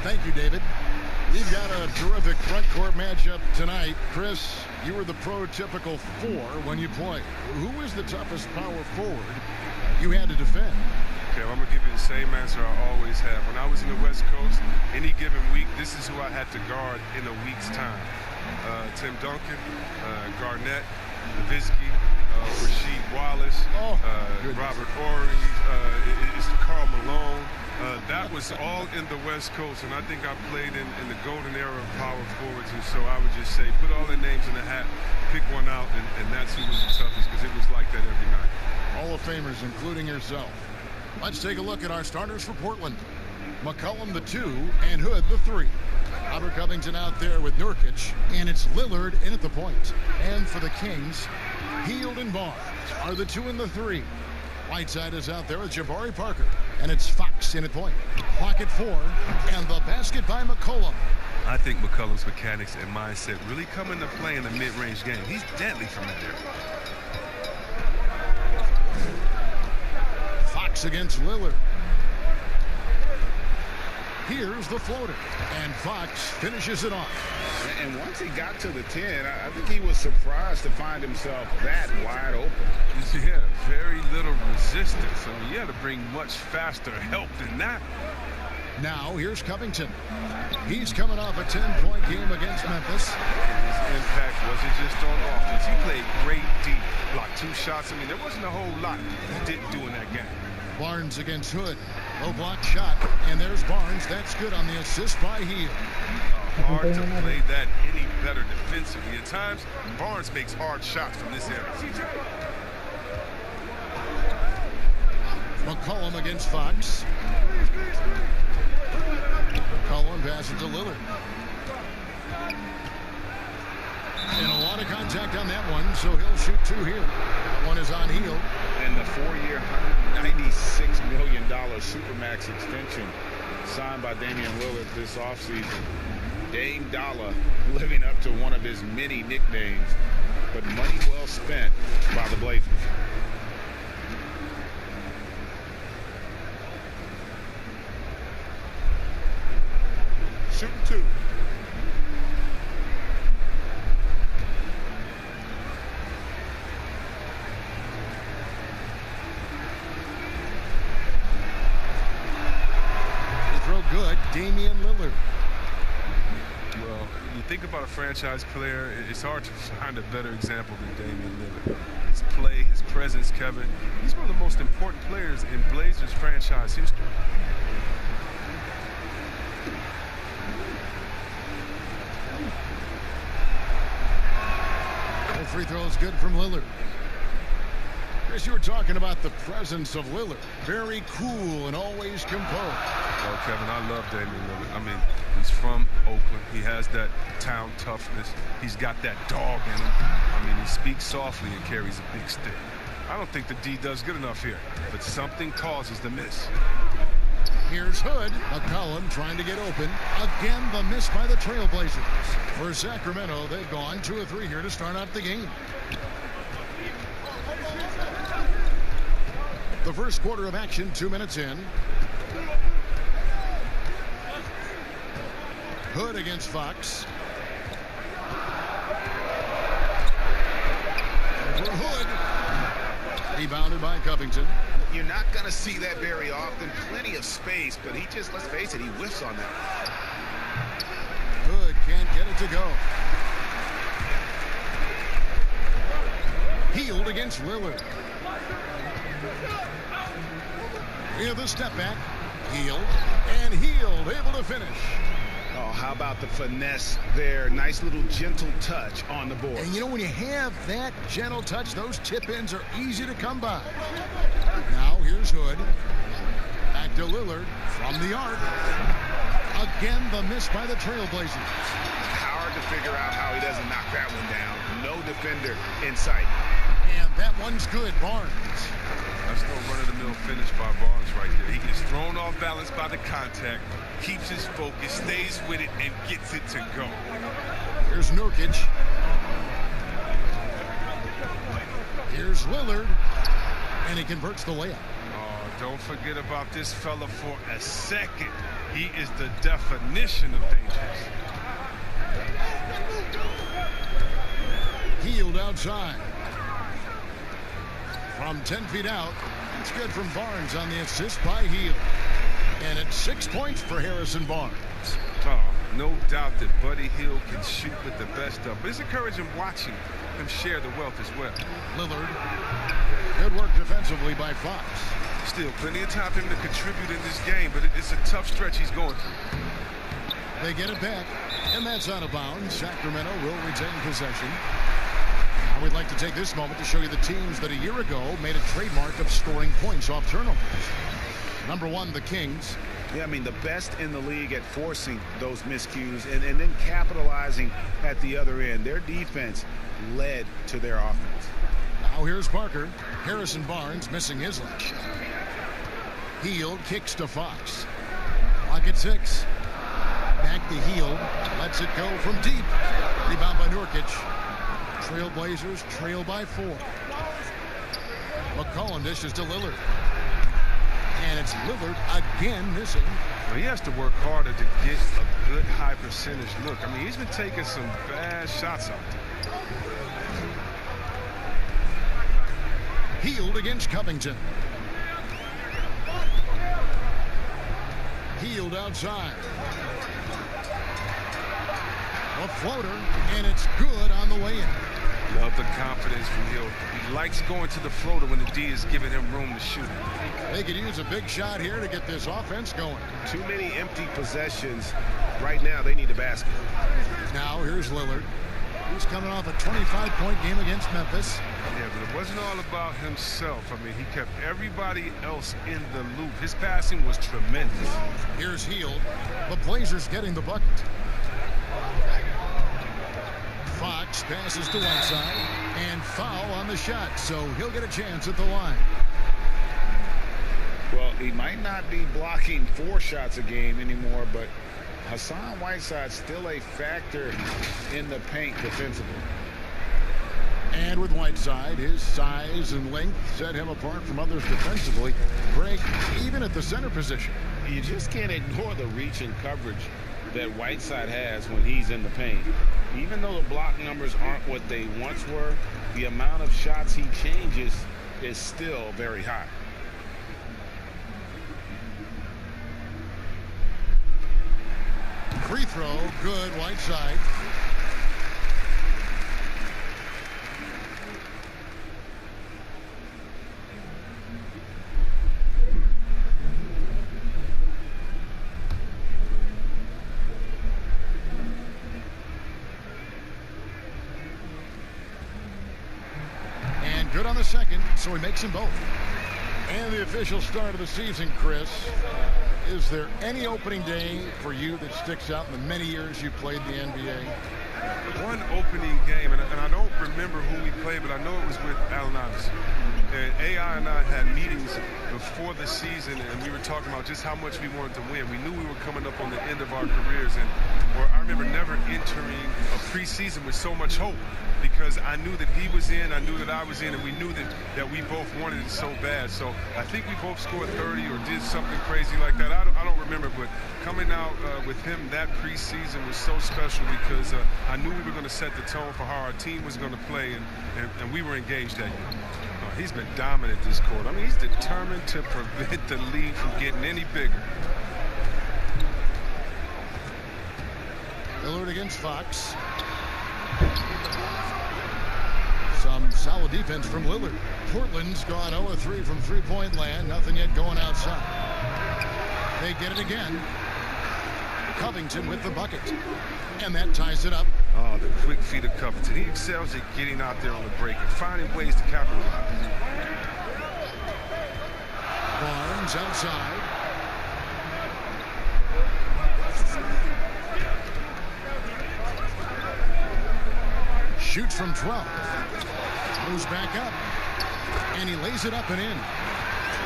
Thank you, David. We've got a terrific front court matchup tonight. Chris, you were the prototypical 4 when you played. Who is the toughest power forward you had to defend? Okay, well, I'm going to give you the same answer I always have. When I was in the West Coast, any given week, this is who I had to guard in a week's time. Tim Duncan, Garnett, Nowitzki, Rasheed Wallace, Robert Horry, it's Karl Malone. That was all in the West Coast, and I think I played in the golden era of power forwards, and so I would just say put all their names in the hat, pick one out, and that's who was the toughest, because it was like that every night. Hall of Famers, including yourself. Let's take a look at our starters for Portland. McCollum, the 2, and Hood, the 3. Robert Covington out there with Nurkic, and it's Lillard in at the point. And for the Kings, Hield and Barnes are the 2 and the 3. Whiteside is out there with Jabari Parker, and it's Fox in at point. Clock at 4, and the basket by McCollum. I think McCollum's mechanics and mindset really come into play in the mid-range game. He's deadly from that area. Fox against Lillard. Here's the floater, and Fox finishes it off. And once he got to the 10, I think he was surprised to find himself that wide open. Yeah, very little resistance. So you had to bring much faster help than that. Now here's Covington. He's coming off a 10-point game against Memphis. And his impact wasn't just on offense. He played great D. Blocked 2 shots. I mean, there wasn't a whole lot he didn't do in that game. Barnes against Hood. Low block shot, and there's Barnes. That's good on the assist by Hield. Hard to play that any better defensively. At times, Barnes makes hard shots from this area. McCollum against Fox. McCollum passes to Lillard. And a lot of contact on that one, so he'll shoot 2 here. That one is on Hield. And the 4-year, $196 million Supermax extension signed by Damian Lillard this offseason. Dame Dollar living up to one of his many nicknames, but money well spent by the Blazers. Shooting 2. Good, Damian Lillard. Well, you think about a franchise player, it's hard to find a better example than Damian Lillard. His play, his presence, Kevin. He's one of the most important players in Blazers franchise history. All free throws good from Lillard. Chris, you were talking about the presence of Lillard. Very cool and always composed. Oh, Kevin, I love Damian Lillard. I mean, he's from Oakland. He has that town toughness. He's got that dog in him. I mean, he speaks softly and carries a big stick. I don't think the D does good enough here, but something causes the miss. Here's Hood. McCollum trying to get open. Again, the miss by the Trailblazers. For Sacramento, they've gone 2 of 3 here to start out the game. The first quarter of action, 2 minutes in. Hood against Fox. For Hood. Rebounded by Covington. You're not going to see that very often. Plenty of space, but he just, let's face it, he whiffs on that. Hood can't get it to go. Hield against Lillard. Here's the step back. Hield. And Hield able to finish. Oh, how about the finesse there? Nice little gentle touch on the board. And you know, when you have that gentle touch, those tip-ins are easy to come by. Now here's Hood. Back to Lillard from the arc. Again, the miss by the Trailblazers. Hard to figure out how he doesn't knock that one down. No defender in sight. And that one's good, Barnes. That's no run-of-the-mill finish by Barnes right there. He gets thrown off balance by the contact, keeps his focus, stays with it, and gets it to go. Here's Nurkic. Here's Lillard. And he converts the layup. Oh, don't forget about this fella for a second. He is the definition of dangerous. Healed outside. From 10 feet out. It's good from Barnes on the assist by Hield. And it's 6 points for Harrison Barnes. Oh, no doubt that Buddy Hield can shoot with the best of. But it's encouraging watching him share the wealth as well. Lillard. Good work defensively by Fox. Still plenty of time for him to contribute in this game, but it's a tough stretch he's going through. They get it back, and that's out of bounds. Sacramento will retain possession. I would like to take this moment to show you the teams that a year ago made a trademark of scoring points off turnovers. Number one, the Kings. Yeah, I mean, the best in the league at forcing those miscues and then capitalizing at the other end. Their defense led to their offense. Now here's Parker. Harrison Barnes missing his left shot. Hield kicks to Fox. Clock at 6. Back to Hield. Lets it go from deep. Rebound by Nurkic. Trailblazers trail by 4. McCollum dishes to Lillard. And it's Lillard again missing. Well, he has to work harder to get a good high percentage look. I mean, he's been taking some bad shots out there. Hield against Covington. Hield outside. A floater, and it's good on the way in. Love the confidence from Hield. He likes going to the floater when the D is giving him room to shoot. They could use a big shot here to get this offense going. Too many empty possessions. Right now, they need a basket. Now, here's Lillard. He's coming off a 25-point game against Memphis. Yeah, but it wasn't all about himself. I mean, he kept everybody else in the loop. His passing was tremendous. Here's Hield. The Blazers getting the bucket. Fox passes to Whiteside, and foul on the shot, so he'll get a chance at the line. Well, he might not be blocking 4 shots a game anymore, but Hassan Whiteside's still a factor in the paint defensively. And with Whiteside, his size and length set him apart from others defensively. Greg, even at the center position. You just can't ignore the reach and coverage that Whiteside has when he's in the paint. Even though the block numbers aren't what they once were, the amount of shots he changes is still very high. Free throw, good, Whiteside. And good on the second, so he makes them both. And the official start of the season, Chris. Is there any opening day for you that sticks out in the many years you played the NBA? One opening game, and I don't remember who we played, but I know it was with Allen Iverson. And AI and I had meetings before the season, and we were talking about just how much we wanted to win. We knew we were coming up on the end of our careers, and I remember never entering a preseason with so much hope, because I knew that he was in, I knew that I was in, and we knew that we both wanted it so bad. So I think we both scored 30 or did something crazy like that. I don't remember, but coming out with him that preseason was so special, because I knew we were going to set the tone for how our team was going to play, and we were engaged that year. He's been dominant this quarter. I mean, he's determined to prevent the lead from getting any bigger. Lillard against Fox. Some solid defense from Lillard. Portland's gone 0-3 from three-point land. Nothing yet going outside. They get it again. Covington with the bucket. And that ties it up. Oh, the quick feet of Covington. He excels at getting out there on the break and finding ways to capitalize. Barnes outside. Shoots from 12. Moves back up. And he lays it up and in.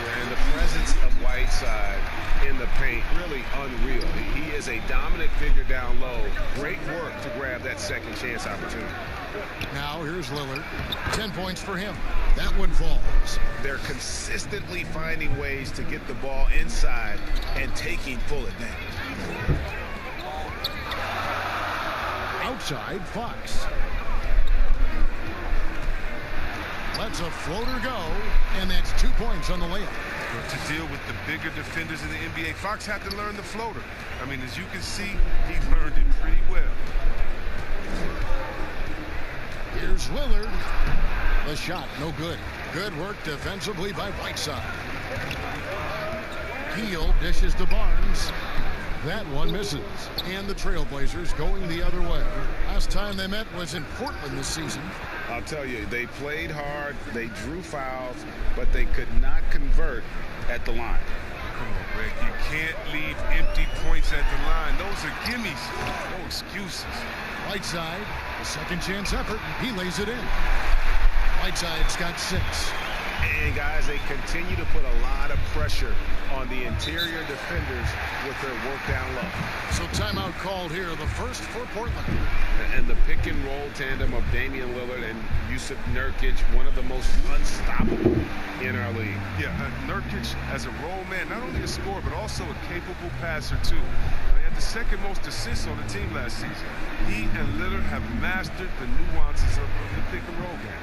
And the presence of Whiteside in the paint, really unreal. He is a dominant figure down low. Great work to grab that second chance opportunity. Now here's Lillard. 10 points for him. That one falls. They're consistently finding ways to get the ball inside and taking full advantage. Outside, Fox. Lets a floater go, and that's 2 points on the layup. To deal with the bigger defenders in the NBA, Fox had to learn the floater. I mean, as you can see, he learned it pretty well. Here's Lillard. The shot, no good. Good work defensively by Whiteside. Hield dishes to Barnes. That one misses. And the Trailblazers going the other way. Last time they met was in Portland this season. I'll tell you, they played hard, they drew fouls, but they could not convert at the line. Come on, Greg. You can't leave empty points at the line. Those are gimmies. No excuses. Whiteside, a second chance effort. He lays it in. Whiteside's got 6. And guys, they continue to put a lot of pressure on the interior defenders with their work down low. So timeout called here, the first for Portland. And the pick and roll tandem of Damian Lillard and Jusuf Nurkic, one of the most unstoppable in our league. Yeah, Nurkic as a role man, not only a scorer, but also a capable passer too. He had the second most assists on the team last season. He and Lillard have mastered the nuances of the pick and roll game.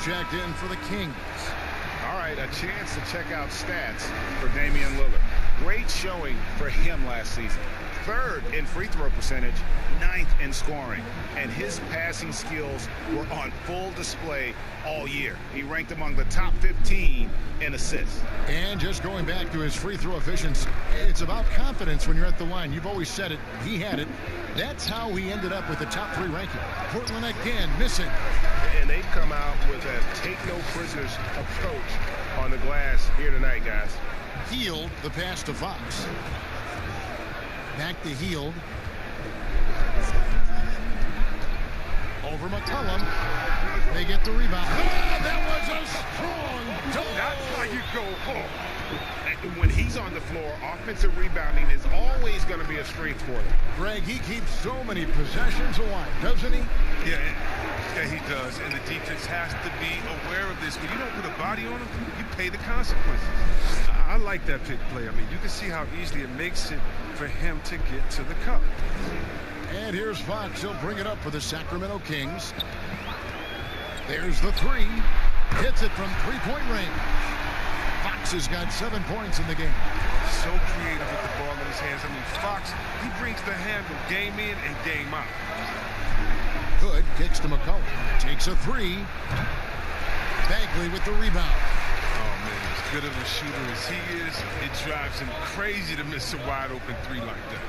Checked in for the Kings. All right, a chance to check out stats for Damian Lillard. Great showing for him last season. 3rd in free throw percentage, 9th in scoring. And his passing skills were on full display all year. He ranked among the top 15 in assists. And just going back to his free throw efficiency, it's about confidence when you're at the line. You've always said it. He had it. That's how he ended up with the top 3 ranking. Portland again missing. And they've come out with a take-no-prisoners approach on the glass here tonight, guys. Hield the pass to Fox. Back to Hield. Over McCollum. They get the rebound. Oh, that was a strong dunk. That's why you go home. When he's on the floor, offensive rebounding is always going to be a strength for them. Greg, he keeps so many possessions alive, doesn't he? Yeah, he does. And the defense has to be aware of this. When you don't put a body on him, you pay the consequences. I like that pick play. I mean, you can see how easily it makes it for him to get to the cup. And here's Fox. He'll bring it up for the Sacramento Kings. There's the 3. Hits it from 3-point range. Fox has got 7 points in the game. So creative with the ball in his hands. I mean, Fox, he brings the handle game in and game out. Good. Kicks to McCollum. Takes a 3. Bagley with the rebound. Oh, man, as good of a shooter as he is, it drives him crazy to miss a wide-open 3 like that.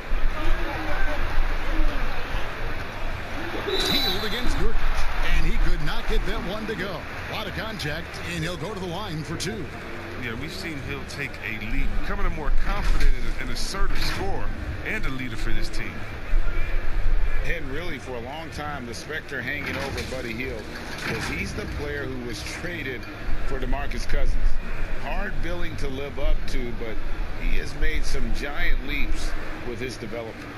Hield against Nurkic, and he could not get that one to go. A lot of contact, and he'll go to the line for 2. Yeah, we've seen Hill take a leap, becoming a more confident and assertive scorer and a leader for this team. And really, for a long time, the specter hanging over Buddy Hield is he's the player who was traded for DeMarcus Cousins. Hard billing to live up to, but he has made some giant leaps with his development.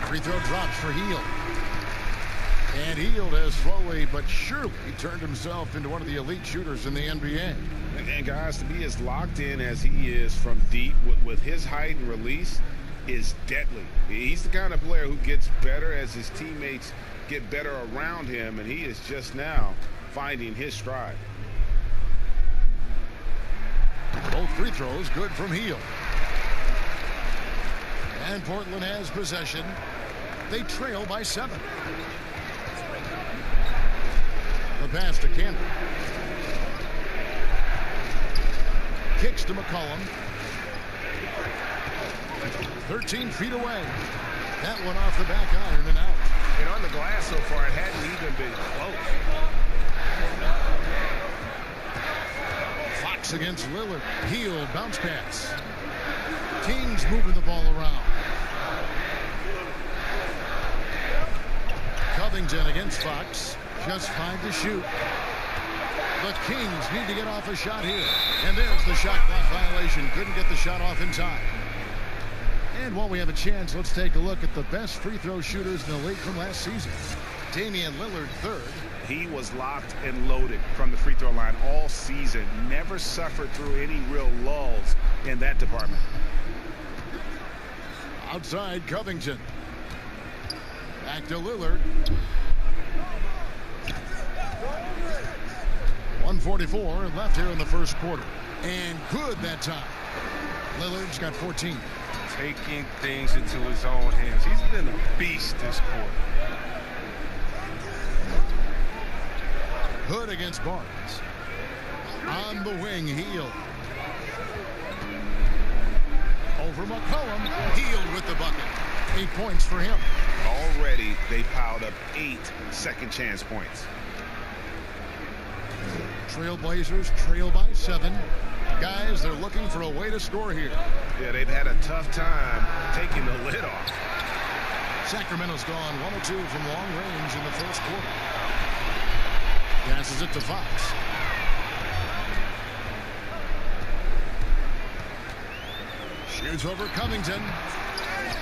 Free throw drops for Hield. And Hield has slowly but surely turned himself into one of the elite shooters in the NBA. And guys, to be as locked in as he is from deep with his height and release is deadly. He's the kind of player who gets better as his teammates get better around him, and he is just now finding his stride. Both free throws good from Hield. And Portland has possession. They trail by 7. The pass to Campbell. Kicks to McCollum. 13 feet away. That one off the back iron and out. And on the glass so far, it hadn't even been close. Fox against Lillard. Hield, bounce pass. Kings moving the ball around. Covington against Fox. Just 5 to shoot. The Kings need to get off a shot here. And there's the shot clock violation. Couldn't get the shot off in time. And while we have a chance, let's take a look at the best free throw shooters in the league from last season. Damian Lillard, 3rd. He was locked and loaded from the free throw line all season. Never suffered through any real lulls in that department. Outside, Covington. Back to Lillard. 1:44 left here in the first quarter. And good that time. Lillard's got 14. Taking things into his own hands. He's been a beast this quarter. Hood against Barnes. On the wing, Hield. Over McCollum. Hield with the bucket. 8 points for him. Already, they piled up 8 second chance points. Trailblazers trail by 7. Guys, they're looking for a way to score here. Yeah, they've had a tough time taking the lid off. Sacramento's gone 1 of 2 from long range in the first quarter. Passes it to Fox. Shoots over Covington.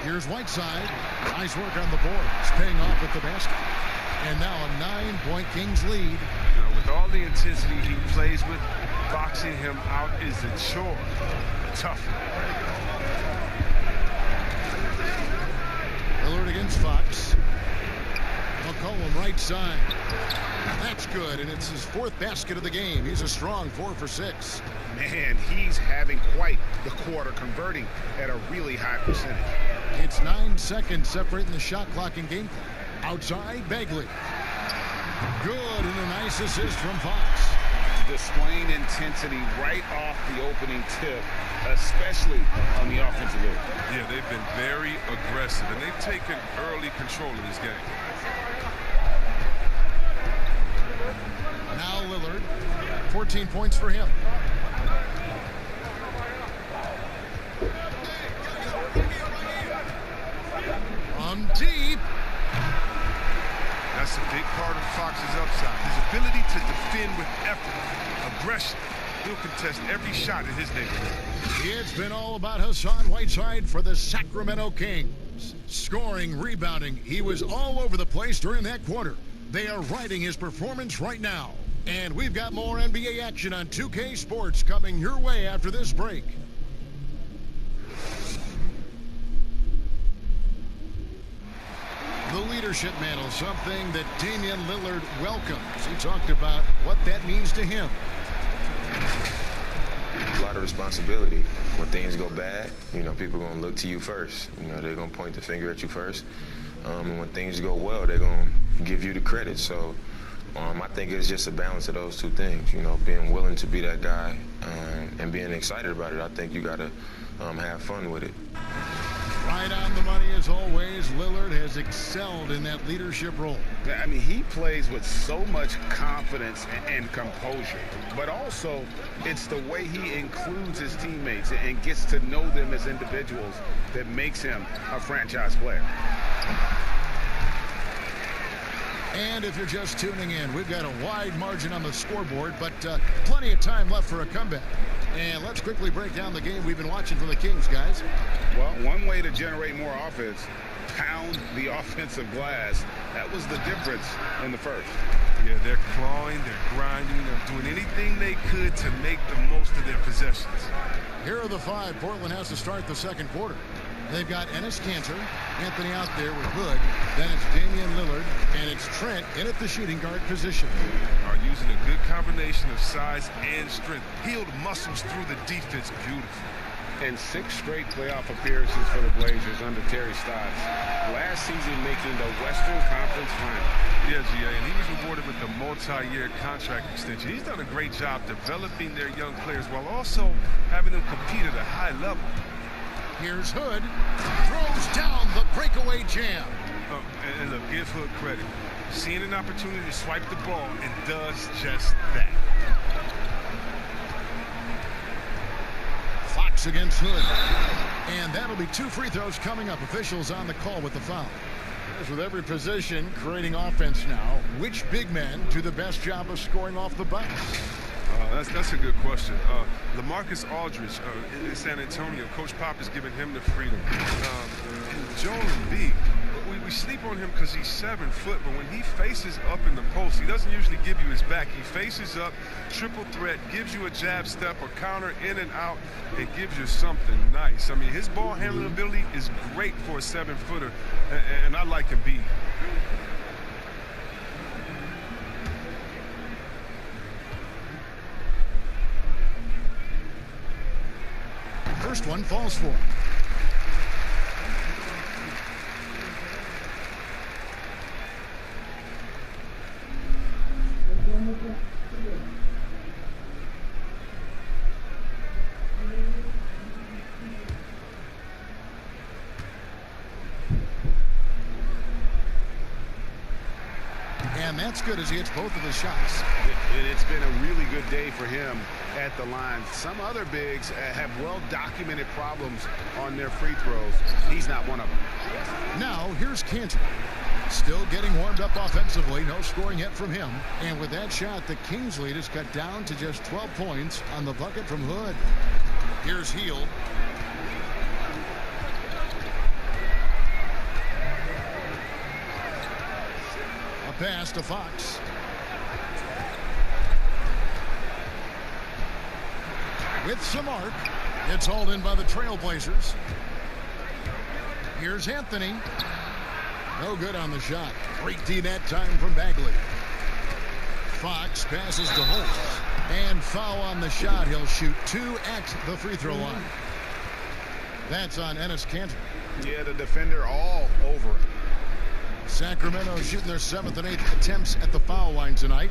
Here's Whiteside. Nice work on the boards. Paying off at the basket. And now a 9-point Kings lead. You know, with all the intensity he plays with, boxing him out is a chore. Tough. Lillard against Fox. McCollum right side. That's good, and it's his 4th basket of the game. He's a strong 4 for 6. Man, he's having quite the quarter, converting at a really high percentage. It's 9 seconds separating the shot clock and game clock. Outside, Bagley. Good, and a nice assist from Fox. Displaying intensity right off the opening tip, especially on the offensive end. Yeah, they've been very aggressive, and they've taken early control of this game. Now Lillard, 14 points for him. From deep. That's a big part of Fox's upside. His ability to defend with effort, aggression. He'll contest every shot in his neighborhood. It's been all about Hassan Whiteside for the Sacramento Kings. Scoring, rebounding. He was all over the place during that quarter. They are riding his performance right now. And we've got more NBA action on 2K Sports coming your way after this break. The leadership mantle, something that Damian Lillard welcomes. He talked about what that means to him. A lot of responsibility. When things go bad, you know, people are going to look to you first. You know, they're going to point the finger at you first. And when things go well, they're going to give you the credit. So I think it's just a balance of those two things, you know, being willing to be that guy and being excited about it. I think you got to have fun with it. Right on the money as always. Lillard has excelled in that leadership role. I mean, he plays with so much confidence and composure, but also it's the way he includes his teammates and gets to know them as individuals that makes him a franchise player. And if you're just tuning in, we've got a wide margin on the scoreboard, but plenty of time left for a comeback. And let's quickly break down the game we've been watching from the Kings, guys. Well, one way to generate more offense, pound the offensive glass. That was the difference in the first. Yeah, they're clawing, they're grinding, they're doing anything they could to make the most of their possessions. Here are the five Portland has to start the second quarter. They've got Enes Kanter, Anthony out there with Hood. Then it's Damian Lillard, and it's Trent in at the shooting guard position. Are using a good combination of size and strength. Peeled muscles through the defense. Beautiful. And 6 straight playoff appearances for the Blazers under Terry Stotts. Last season making the Western Conference Final. Yeah, GA, and he was rewarded with a multi-year contract extension. He's done a great job developing their young players while also having them compete at a high level. Here's Hood. Throws down the breakaway jam. And look, give Hood credit. Seeing an opportunity to swipe the ball and does just that. Fox against Hood. And that'll be 2 free throws coming up. Officials on the call with the foul. As with every position creating offense now, which big men do the best job of scoring off the bounce? That's a good question. LaMarcus Aldridge in San Antonio, Coach Pop is giving him the freedom. And Joel Embiid, we sleep on him because he's 7 foot, but when he faces up in the post, he doesn't usually give you his back. He faces up, triple threat, gives you a jab step, a counter in and out, and gives you something nice. I mean, his ball handling ability is great for a 7-footer, and I like Embiid. First one falls for. And that's good as he hits both of his shots. It's been a really good day for him at the line. Some other bigs have well-documented problems on their free throws. He's not one of them. Now, here's Kanter. Still getting warmed up offensively. No scoring yet from him. And with that shot, the Kings lead is cut down to just 12 points on the bucket from Hood. Here's Hield. A pass to Fox. With some arc, it's hauled in by the Trailblazers. Here's Anthony. No good on the shot. Great D that time from Bagley. Fox passes to Holt. And foul on the shot. He'll shoot 2 at the free throw line. That's on Enes Kanter. Yeah, the defender all over it. Sacramento shooting their 7th and 8th attempts at the foul line tonight.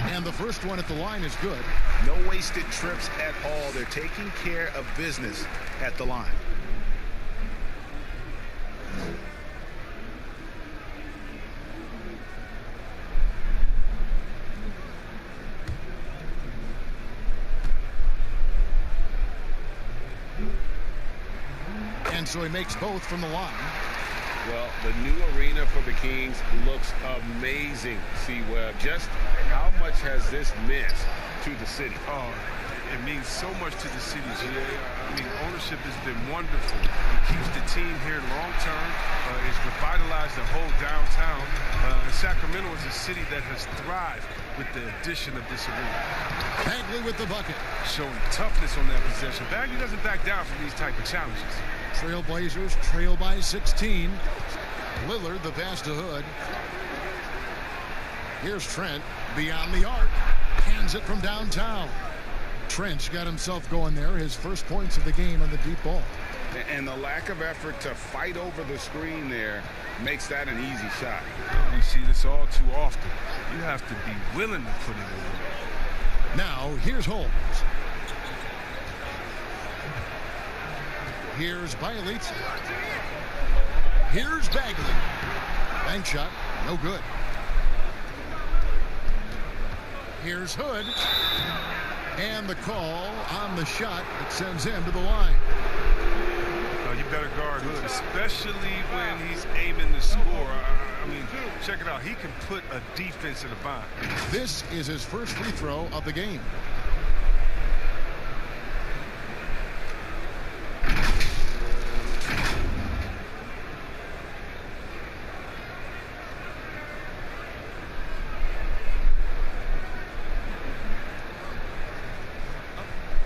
And the first one at the line is good. No wasted trips at all. They're taking care of business at the line. And so he makes both from the line. Well, the new arena for the Kings looks amazing, C-Webb. Just how much has this meant to the city? Oh, it means so much to the city, GA. I mean, ownership has been wonderful. It keeps the team here long-term. It's revitalized the whole downtown. Sacramento is a city that has thrived with the addition of this arena. Bagley with the bucket. Showing toughness on that possession. Bagley doesn't back down from these type of challenges. Trailblazers trail by 16. Lillard the pass to Hood. Here's Trent beyond the arc. Hands it from downtown. Trench got himself going there. His first points of the game on the deep ball. And the lack of effort to fight over the screen there makes that an easy shot. We see this all too often. You have to be willing to put it in. Now, here's Holmes. Here's Bielitsa. Here's Bagley. Bank shot, no good. Here's Hood. And the call on the shot that sends him to the line. You better guard Hood, especially when he's aiming to score. I mean, check it out. He can put a defense in a bind. This is his first free throw of the game.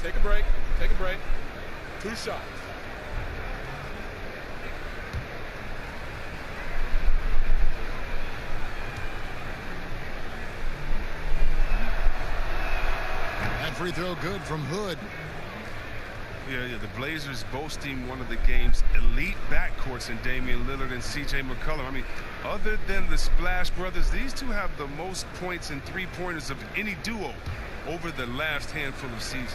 Take a break. Take a break. 2 shots. That free throw good from Hood. Yeah, the Blazers boasting one of the game's elite backcourts in Damian Lillard and C.J. McCollum. I mean, other than the Splash Brothers, these two have the most points and three-pointers of any duo over the last handful of seasons.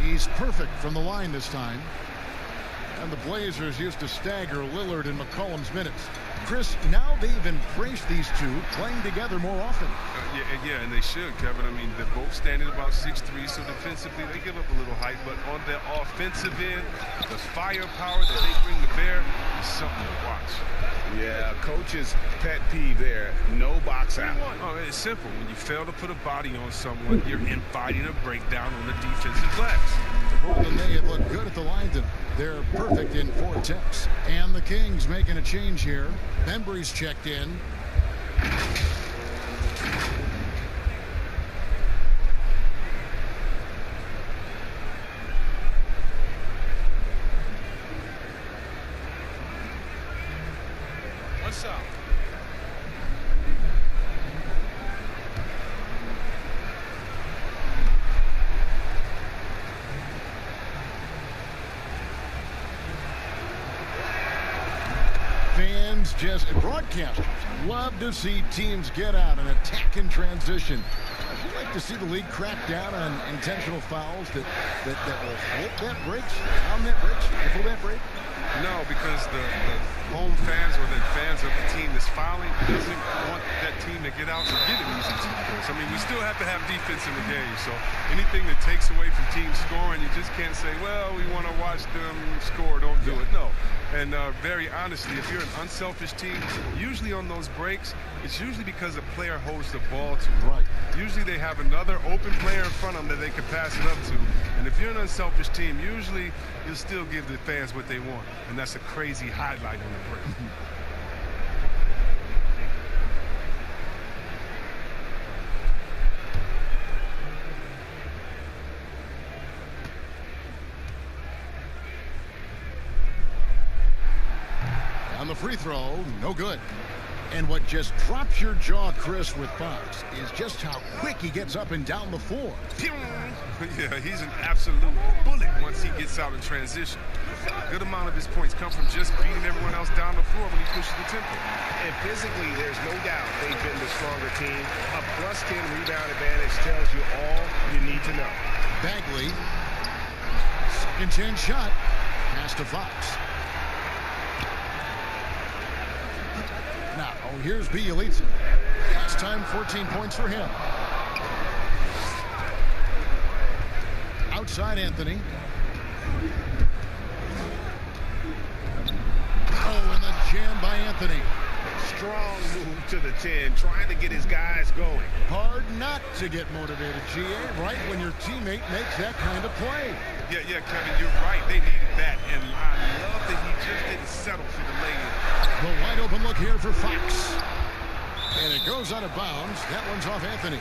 He's perfect from the line this time. And the Blazers used to stagger Lillard and McCollum's minutes. Chris, now they've embraced these two playing together more often. Yeah, and they should, Kevin. I mean, they're both standing about 6'3", so defensively they give up a little height. But on their offensive end, the firepower that they bring to bear is something to watch. Yeah, coach's pet peeve there, no box out. Oh, it's simple. When you fail to put a body on someone, you're inviting a breakdown on the defensive glass. Portland, they have looked good at the line tonight. They're perfect in 4 attempts. And the Kings making a change here. Bembry's checked in. One shot. Fans, just broadcasters, love to see teams get out and attack in transition. I'd like to see the league crack down on intentional fouls that will hit that breaks, on that breaks, before that break. No, because the home fans or the fans of the team that's fouling doesn't want that team to get out and get an easy 2 points. I mean, we still have to have defense in the game, so anything that takes away from teams scoring, you just can't say, well, we want to watch them score, don't do it. No. And very honestly, if you're an unselfish team, usually on those breaks, it's usually because a player holds the ball too right. Usually they have another open player in front of them that they can pass it up to. And if you're an unselfish team, usually you'll still give the fans what they want. And that's a crazy highlight on the break. On the free throw, no good. And what just drops your jaw, Chris, with Fox is just how quick he gets up and down the floor. Yeah, he's an absolute bullet once he gets out in transition. A good amount of his points come from just beating everyone else down the floor when he pushes the tempo. And physically, there's no doubt they've been the stronger team. A +10 rebound advantage tells you all you need to know. Bagley, second chance shot, pass to Fox. Now, here's Bielitsa. Last time, 14 points for him. Outside Anthony. Oh, and the jam by Anthony. Strong move to the 10, trying to get his guys going. Hard not to get motivated, GA, right when your teammate makes that kind of play. Yeah, Kevin, you're right. They needed that, and I love that he just didn't settle for the lay-in. The wide open look here for Fox. And it goes out of bounds. That one's off Anthony.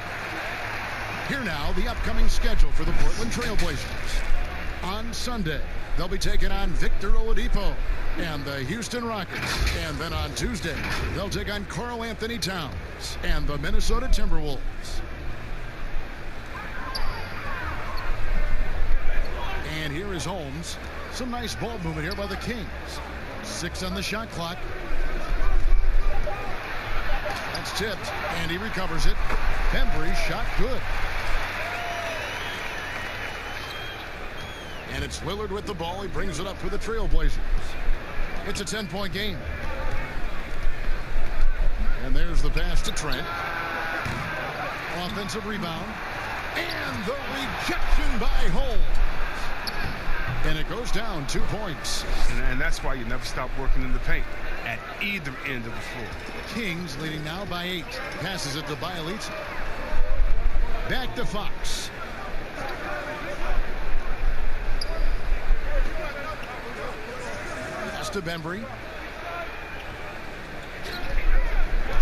Here now, the upcoming schedule for the Portland Trail Blazers. On Sunday, they'll be taking on Victor Oladipo and the Houston Rockets. And then on Tuesday, they'll take on Karl Anthony Towns and the Minnesota Timberwolves. And here is Holmes. Some nice ball movement here by the Kings. 6 on the shot clock. That's tipped, and he recovers it. Bembry's shot good. And it's Lillard with the ball. He brings it up for the Trailblazers. It's a 10-point game. And there's the pass to Trent. Offensive rebound. And the rejection by Holmes. And it goes down 2 points. And that's why you never stop working in the paint at either end of the floor. Kings leading now by 8. Passes it to Bielitsa. Back to Fox. Pass to Bembry.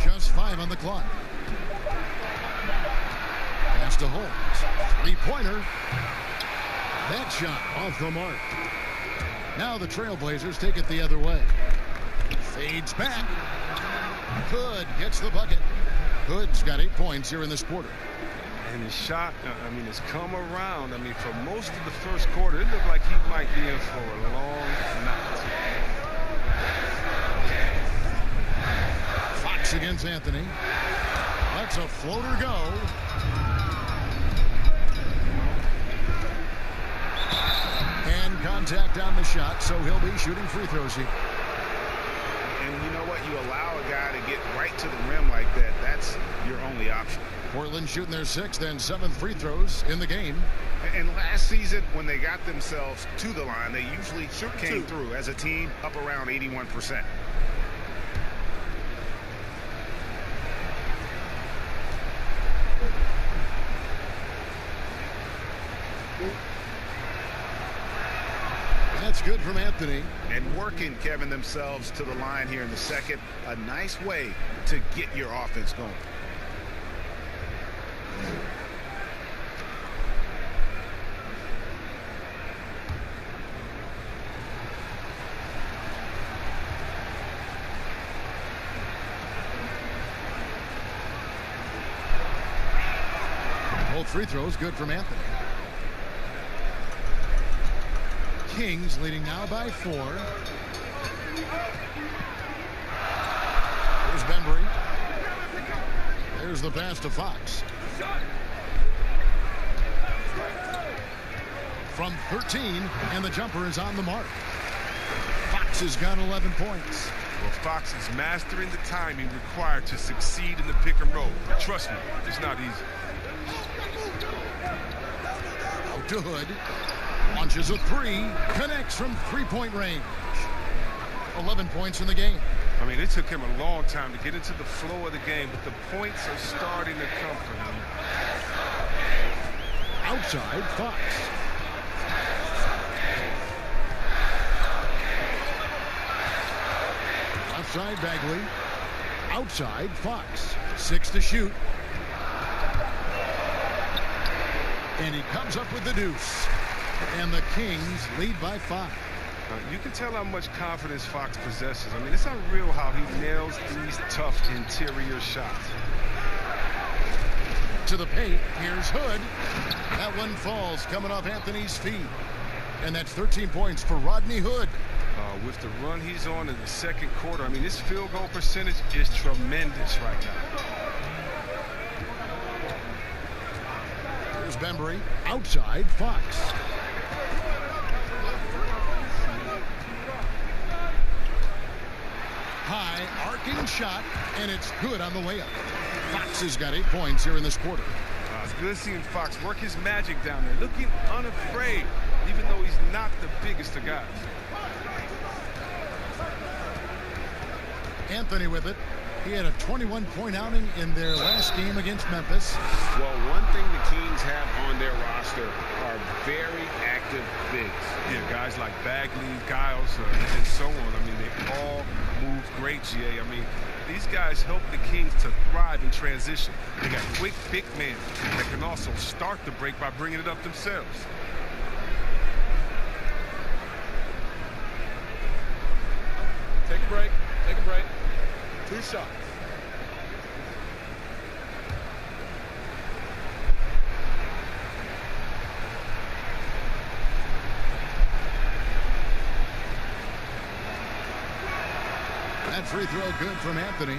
Just 5 on the clock. Pass to Holmes. 3-pointer. That shot off the mark. Now the Trailblazers take it the other way. Fades back. Hood gets the bucket. Hood's got 8 points here in this quarter. And his shot, has come around. For most of the first quarter, it looked like he might be in for a long night. Fox against Anthony. That's a floater go. And contact on the shot, so he'll be shooting free throws here. And you know what? You allow a guy to get right to the rim like that. That's your only option. Portland shooting their 6th and 7th free throws in the game. And last season, when they got themselves to the line, they usually came through as a team up around 81%. That's good from Anthony. And working, Kevin, themselves to the line here in the second. A nice way to get your offense going. Both free throws good from Anthony. Kings leading now by 4. Here's Bembry. There's the pass to Fox. From 13, and the jumper is on the mark. Fox has got 11 points. Well, Fox is mastering the timing required to succeed in the pick and roll. Trust me, it's not easy. Out to Hood. Launches a 3, connects from 3-point range. 11 points in the game. It took him a long time to get into the flow of the game, but the points are starting to come for him. Outside, Fox. Outside, Bagley. Outside, Fox. 6 to shoot. And he comes up with the deuce. And the Kings lead by 5. You can tell how much confidence Fox possesses. It's unreal how he nails these tough interior shots. To the paint, here's Hood. That one falls coming off Anthony's feet. And that's 13 points for Rodney Hood. With the run he's on in the second quarter, his field goal percentage is tremendous right now. Here's Bembry. Outside, Fox. High, arcing shot, and it's good on the way up. Fox has got 8 points here in this quarter. It's good seeing Fox work his magic down there, looking unafraid, even though he's not the biggest of guys. Anthony with it. He had a 21-point outing in their last game against Memphis. Well, one thing the Kings have on their roster are very active bigs. Yeah, guys like Bagley, Giles, and so on. They all move great, GA. These guys help the Kings to thrive in transition. They got quick, big men that can also start the break by bringing it up themselves. shots. That free throw good from Anthony.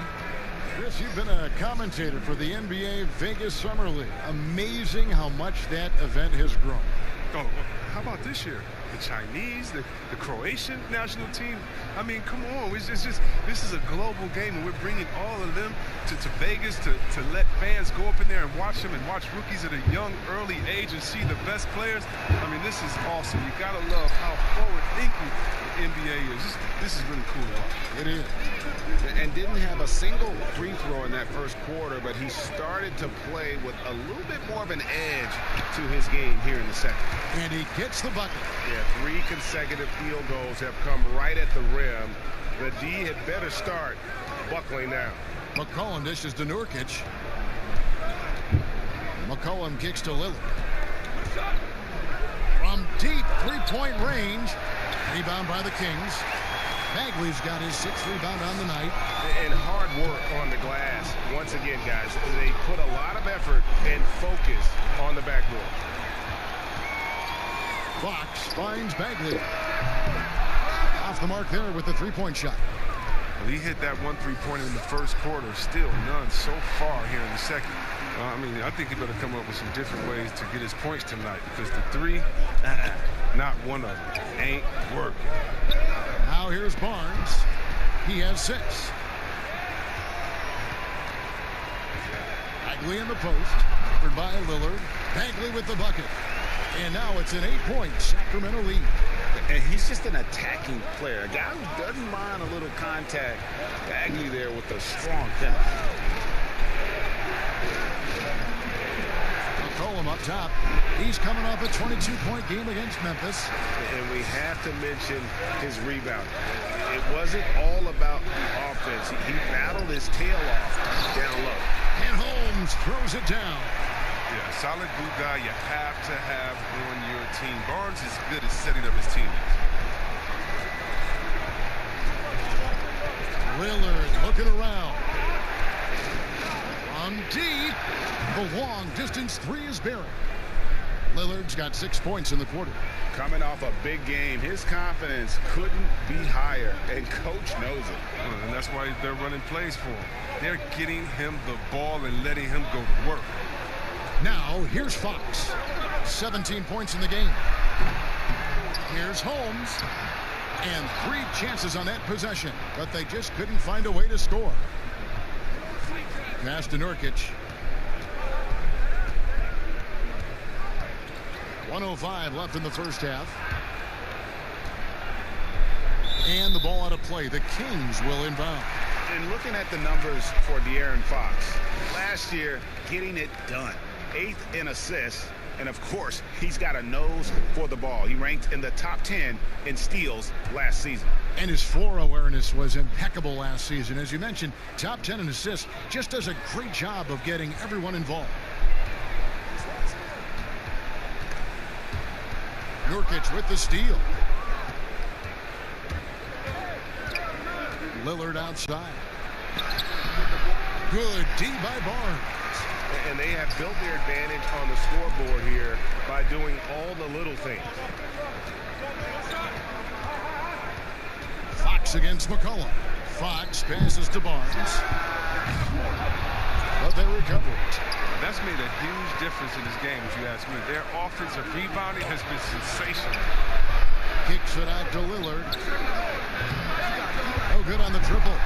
Chris, you've been a commentator for the NBA Vegas Summer League. Amazing how much that event has grown. Oh, how about this year? The Chinese, the Croatian national team. I mean, come on. It's just this is a global game, and we're bringing all of them to Vegas to let fans go up in there and watch them and watch rookies at a young, early age and see the best players. I mean, this is awesome. You got to love how forward-thinking the NBA is. This is really cool to watch. It is. And didn't have a single free throw in that first quarter, but he started to play with a little bit more of an edge to his game here in the second. And he gets the bucket. Yeah, 3 consecutive field goals have come right at the rim. The D had better start buckling down. McCollum dishes to Nurkic. McCollum kicks to Lillard. From deep three-point range. Rebound by the Kings. Bagley's got his 6th rebound on the night. And hard work on the glass. Once again, guys, they put a lot of effort and focus on the backboard. Fox finds Bagley. Off the mark there with the three-point shot. Well, he hit that 1 3-pointer in the first quarter. Still none so far here in the second. I mean, I think he better come up with some different ways to get his points tonight, because the 3, not one of them, ain't working. Now here's Barnes. He has 6. Bagley in the post. Covered by Lillard. Bagley with the bucket. And now it's an 8-point Sacramento lead. And he's just an attacking player. A guy who doesn't mind a little contact. Bagley there with a strong finish. McCollum up top. He's coming off a 22-point game against Memphis. And we have to mention his rebound. It wasn't all about the offense. He battled his tail off down low. And Holmes throws it down. Yeah, solid blue guy you have to have on your team. Barnes is good at setting up his teammates. Lillard looking around. From deep. The long distance 3 is buried. Lillard's got 6 points in the quarter. Coming off a big game, his confidence couldn't be higher, and coach knows it. And that's why they're running plays for him. They're getting him the ball and letting him go to work. Now here's Fox. 17 points in the game. Here's Holmes. And 3 chances on that possession, but they just couldn't find a way to score. Pass to Nurkic. 1:05 left in the first half. And the ball out of play. The Kings will inbound. And looking at the numbers for De'Aaron Fox, last year getting it done. 8th in assists, and of course he's got a nose for the ball. He ranked in the top 10 in steals last season. And his floor awareness was impeccable last season. As you mentioned, top 10 in assists. Just does a great job of getting everyone involved. Nurkic with the steal. Lillard outside. Good D by Barnes. And they have built their advantage on the scoreboard here by doing all the little things. Fox against McCollum. Fox passes to Barnes. But they recover it. That's made a huge difference in this game, if you ask me. Their offensive rebounding has been sensational. Kicks it out to Lillard. No good on the triple.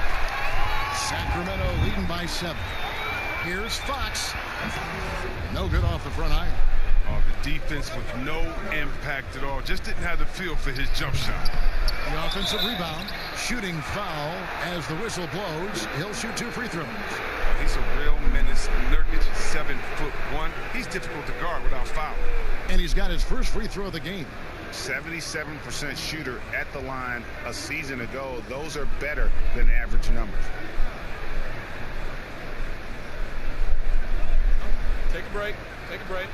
Sacramento leading by 7. Here's Fox. No good off the front iron. Oh, the defense with no impact at all. Just didn't have the feel for his jump shot. The offensive rebound. Shooting foul as the whistle blows. He'll shoot 2 free throws. He's a real menace. Nurkic, 7'1". He's difficult to guard without foul. And he's got his first free throw of the game. 77% shooter at the line a season ago. Those are better than average numbers. Take a break. Take a break.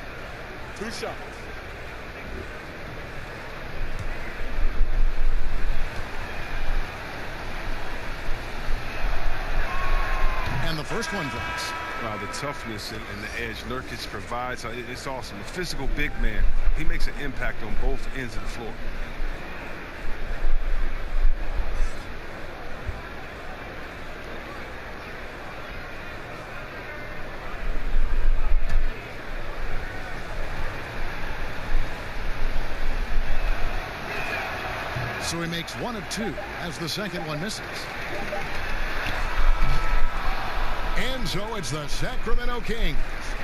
2 shots. first one drops. Wow, the toughness and the edge Nurkic provides, it's awesome. A physical big man. He makes an impact on both ends of the floor. So he makes 1 of 2 as the second one misses. And so it's the Sacramento Kings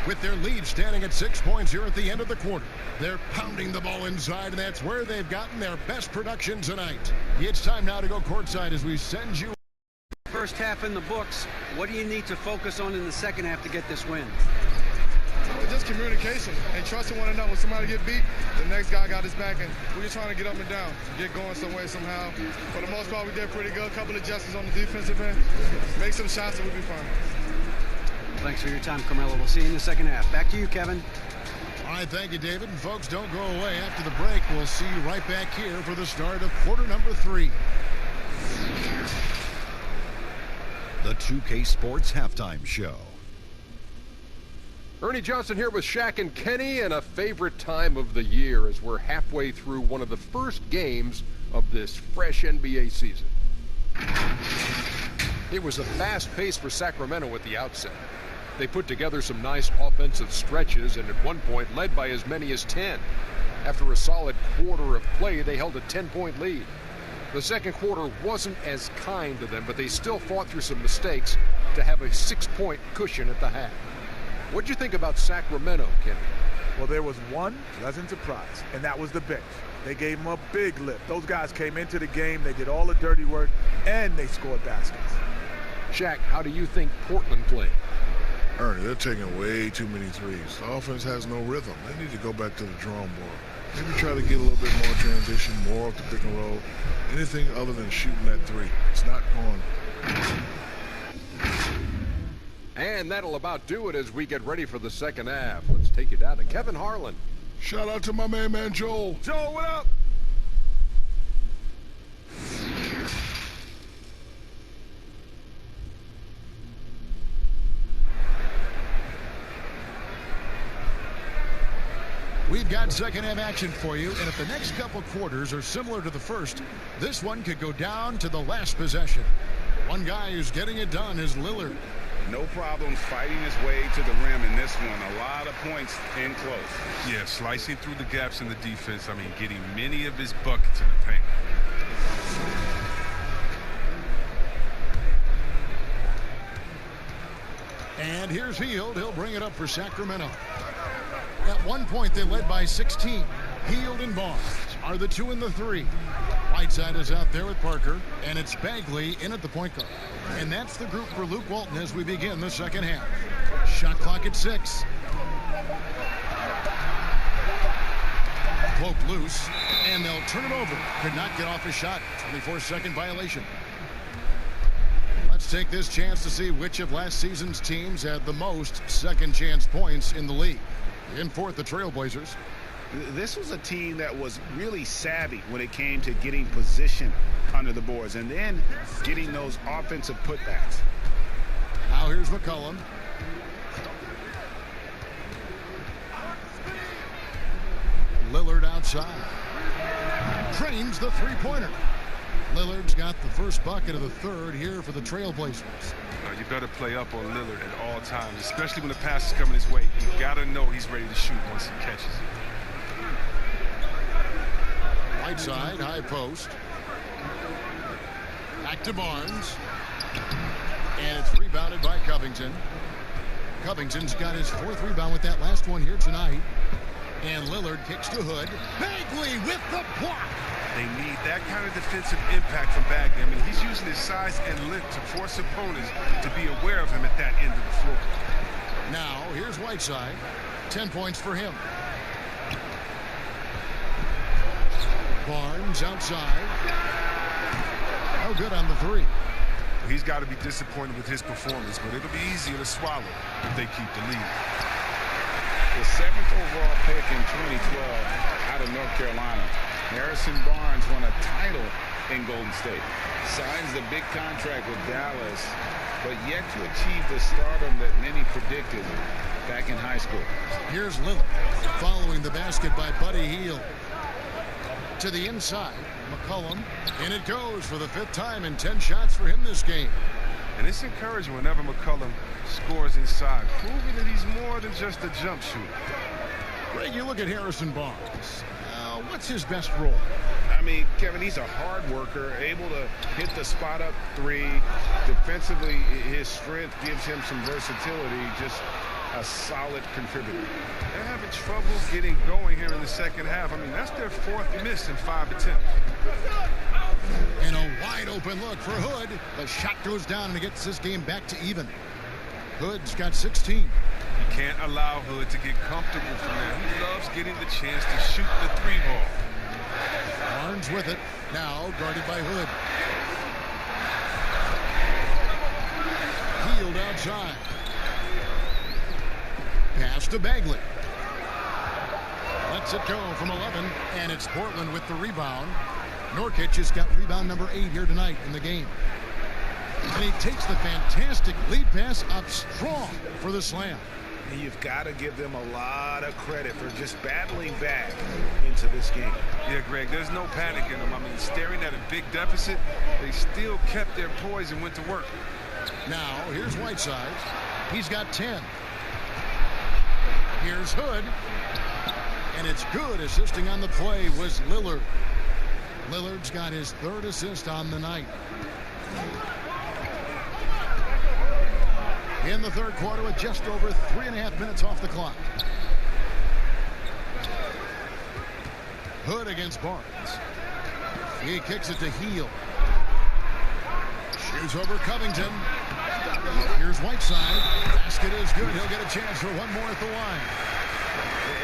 with their lead standing at 6 points here at the end of the quarter. They're pounding the ball inside, and that's where they've gotten their best production tonight. It's time now to go courtside as we send you. First half in the books. What do you need to focus on in the second half to get this win? Just communication and trusting one another. When somebody get beat, the next guy got his back, and we're just trying to get up and down, get going some way, somehow. For the most part, we did pretty good. A couple of adjustments on the defensive end. Make some shots, and we'll be fine. Thanks for your time, Carmelo. We'll see you in the second half. Back to you, Kevin. All right, thank you, David. And folks, don't go away. After the break, we'll see you right back here for the start of quarter number 3. The 2K Sports Halftime Show. Ernie Johnson here with Shaq and Kenny, and a favorite time of the year as we're halfway through one of the first games of this fresh NBA season. It was a fast pace for Sacramento at the outset. They put together some nice offensive stretches and at one point led by as many as 10. After a solid quarter of play, they held a 10-point lead. The second quarter wasn't as kind to them, but they still fought through some mistakes to have a 6-point cushion at the half. What'd you think about Sacramento, Kenny? Well, there was one pleasant surprise, and that was the bench. They gave them a big lift. Those guys came into the game, they did all the dirty work, and they scored baskets. Shaq, how do you think Portland played? Ernie, they're taking way too many threes. The offense has no rhythm. They need to go back to the drawing board. Maybe try to get a little bit more transition, more off the pick and roll. Anything other than shooting that three. It's not going. And that'll about do it as we get ready for the second half. Let's take you down to Kevin Harlan. Shout out to my man Joel. Joel, what up? We've got second half action for you, and if the next couple quarters are similar to the first, this one could go down to the last possession. One guy who's getting it done is Lillard. No problem fighting his way to the rim in this one. A lot of points in close. Yeah, slicing through the gaps in the defense. I mean, getting many of his buckets in the paint. And here's Hield. He'll bring it up for Sacramento. At one point, they led by 16. Hield and Barnes are the 2 and the 3. Whiteside is out there with Parker, and it's Bagley in at the point guard. And that's the group for Luke Walton as we begin the second half. Shot clock at 6. Cloak loose, and they'll turn it over. Could not get off a shot. 24-second violation. Let's take this chance to see which of last season's teams had the most second chance points in the league. In fourth, the Trailblazers. This was a team that was really savvy when it came to getting position under the boards and then getting those offensive putbacks. Now here's McCollum. Lillard outside. Trains the three-pointer. Lillard's got the first bucket of the third here for the Trailblazers. You better play up on Lillard at all times, especially when the pass is coming his way. You got to know he's ready to shoot once he catches it. Whiteside, high post. Back to Barnes. And it's rebounded by Covington. Covington's got his fourth rebound with that last one here tonight. And Lillard kicks to Hood. Bagley with the block. They need that kind of defensive impact from Bagley. I mean, he's using his size and length to force opponents to be aware of him at that end of the floor. Now, here's Whiteside. 10 points for him. Barnes outside. No good on the three. He's got to be disappointed with his performance, but it'll be easier to swallow if they keep the lead. The 7th overall pick in 2012 out of North Carolina. Harrison Barnes won a title in Golden State. Signs the big contract with Dallas, but yet to achieve the stardom that many predicted back in high school. Here's Lillard following the basket by Buddy Hield. To the inside, McCollum, and it goes for the 5th time in 10 shots for him this game. And it's encouraging whenever McCollum scores inside, proving that he's more than just a jump shooter. Greg, you look at Harrison Barnes. What's his best role? I mean, Kevin, he's a hard worker, able to hit the spot up three. Defensively, his strength gives him some versatility, just a solid contributor. They're having trouble getting going here in the second half. I mean, that's their 4th miss in 5 attempts. And a wide open look for Hood. The shot goes down and it gets this game back to even. Hood's got 16. You can't allow Hood to get comfortable from there. He loves getting the chance to shoot the 3 ball. Barnes with it. Now guarded by Hood. Hield outside. Pass to Bagley. Lets it go from 11, and it's Portland with the rebound. Nurkic has got rebound number 8 here tonight in the game. And he takes the fantastic lead pass up strong for the slam. And you've got to give them a lot of credit for just battling back into this game. Yeah, Greg, there's no panic in them. I mean, staring at a big deficit, they still kept their poise and went to work. Now, here's Whiteside. He's got 10. Here's Hood. And it's good. Assisting on the play was Lillard. Lillard's got his 3rd assist on the night. In the 3rd quarter with just over 3.5 minutes off the clock. Hood against Barnes. He kicks it to Hield. Shoots over Covington. Here's Whiteside. Basket is good. He'll get a chance for one more at the line.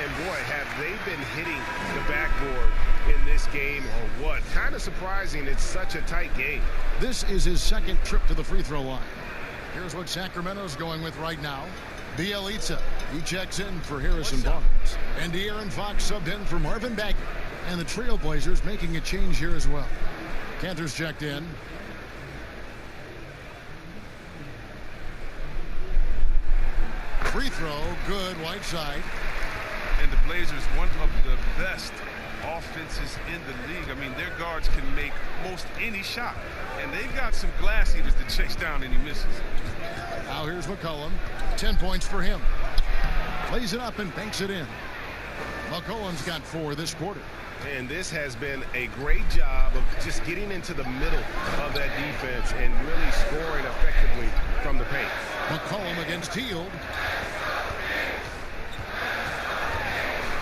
And boy, have they been hitting the backboard in this game or what? Kind of surprising. It's such a tight game. This is his 2nd trip to the free throw line. Here's what Sacramento's going with right now. Bielitsa. He checks in for Harrison Barnes. And De'Aaron Fox subbed in for Marvin Bagley. And the Trailblazers making a change here as well. Cantor's checked in. Free throw, good, Whiteside. And the Blazers, one of the best offenses in the league. I mean, their guards can make most any shot. And they've got some glass eaters to chase down any misses. Now here's McCollum. 10 points for him. Lays it up and banks it in. McCollum's got 4 this quarter. And this has been a great job of just getting into the middle of that defense and really scoring effectively from the paint. McCollum against Hield.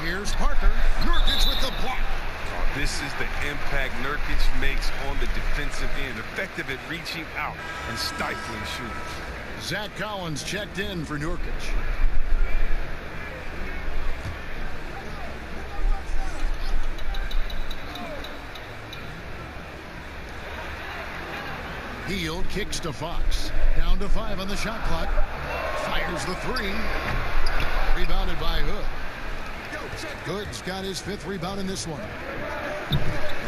Here's Parker. Nurkic with the block. This is the impact Nurkic makes on the defensive end. Effective at reaching out and stifling shooters. Zach Collins checked in for Nurkic. Hield kicks to Fox. Down to 5 on the shot clock. Fires the 3. Rebounded by Hood. Hood's got his 5th rebound in this one.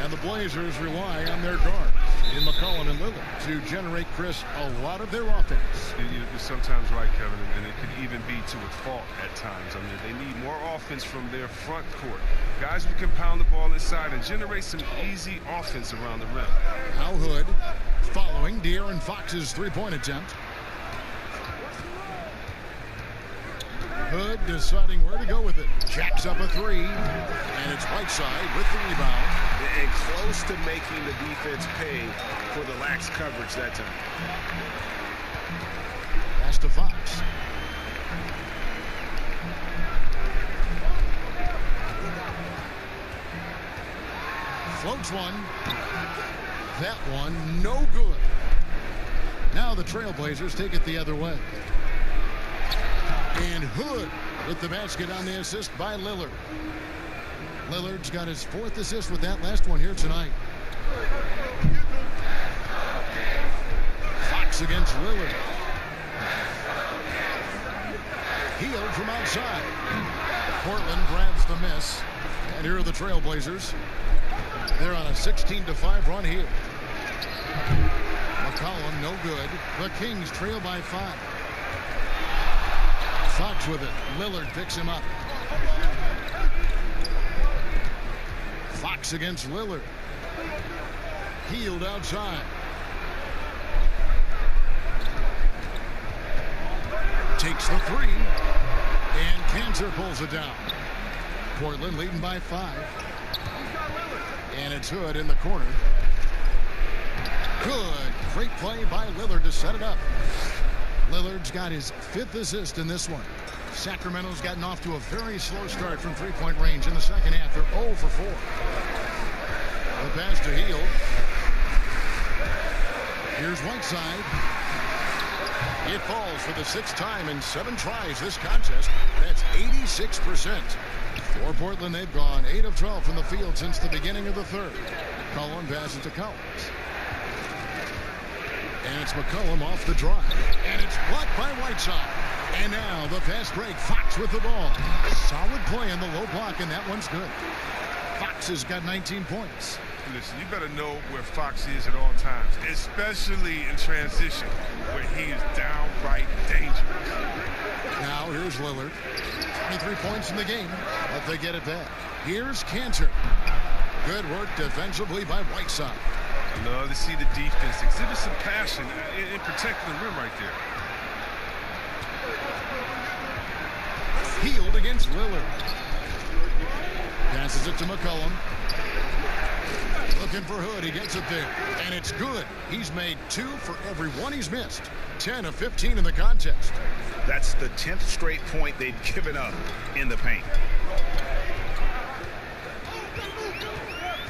And the Blazers rely on their guards in McCollum and Lillard to generate, Chris, a lot of their offense. You're sometimes right, Kevin, and it could even be to a fault at times. I mean, they need more offense from their front court. Guys who can pound the ball inside and generate some easy offense around the rim. Now Hood following De'Aaron Fox's 3-point attempt. Hood deciding where to go with it. Jacks up a 3, and it's Whiteside with the rebound. And close to making the defense pay for the lax coverage that time. Pass to Fox. Floats one. That one, no good. Now the Trailblazers take it the other way. And Hood with the basket on the assist by Lillard. Lillard's got his 4th assist with that last one here tonight. Fox against Lillard. Hield from outside. Portland grabs the miss. And here are the Trailblazers. They're on a 16-5 run here. McCollum, no good. The Kings trail by 5. Fox with it. Lillard picks him up. Fox against Lillard. Hield outside. Takes the 3. And Kanter pulls it down. Portland leading by 5. And it's Hood in the corner. Good. Great play by Lillard to set it up. Lillard's got his 5th assist in this one. Sacramento's gotten off to a very slow start from three-point range in the second half. They're 0 for 4. The pass to Hield. Here's Whiteside. It falls for the 6th time in 7 tries this contest. That's 86%. For Portland, they've gone 8 of 12 from the field since the beginning of the third. Cullen passes to Collins. And it's McCollum off the drive. And it's blocked by Whiteside. And now the fast break. Fox with the ball. Solid play in the low block, and that one's good. Fox has got 19 points. Listen, you better know where Fox is at all times, especially in transition, where he is downright dangerous. Now here's Lillard. 23 points in the game, but they get it back. Here's Kanter. Good work defensively by Whiteside. I love to see the defense exhibit some passion in protecting the rim right there. Hield against Lillard. Passes it to McCollum. Looking for Hood. He gets it there. And it's good. He's made 2 for every one he's missed. 10 of 15 in the contest. That's the 10th straight point they've given up in the paint.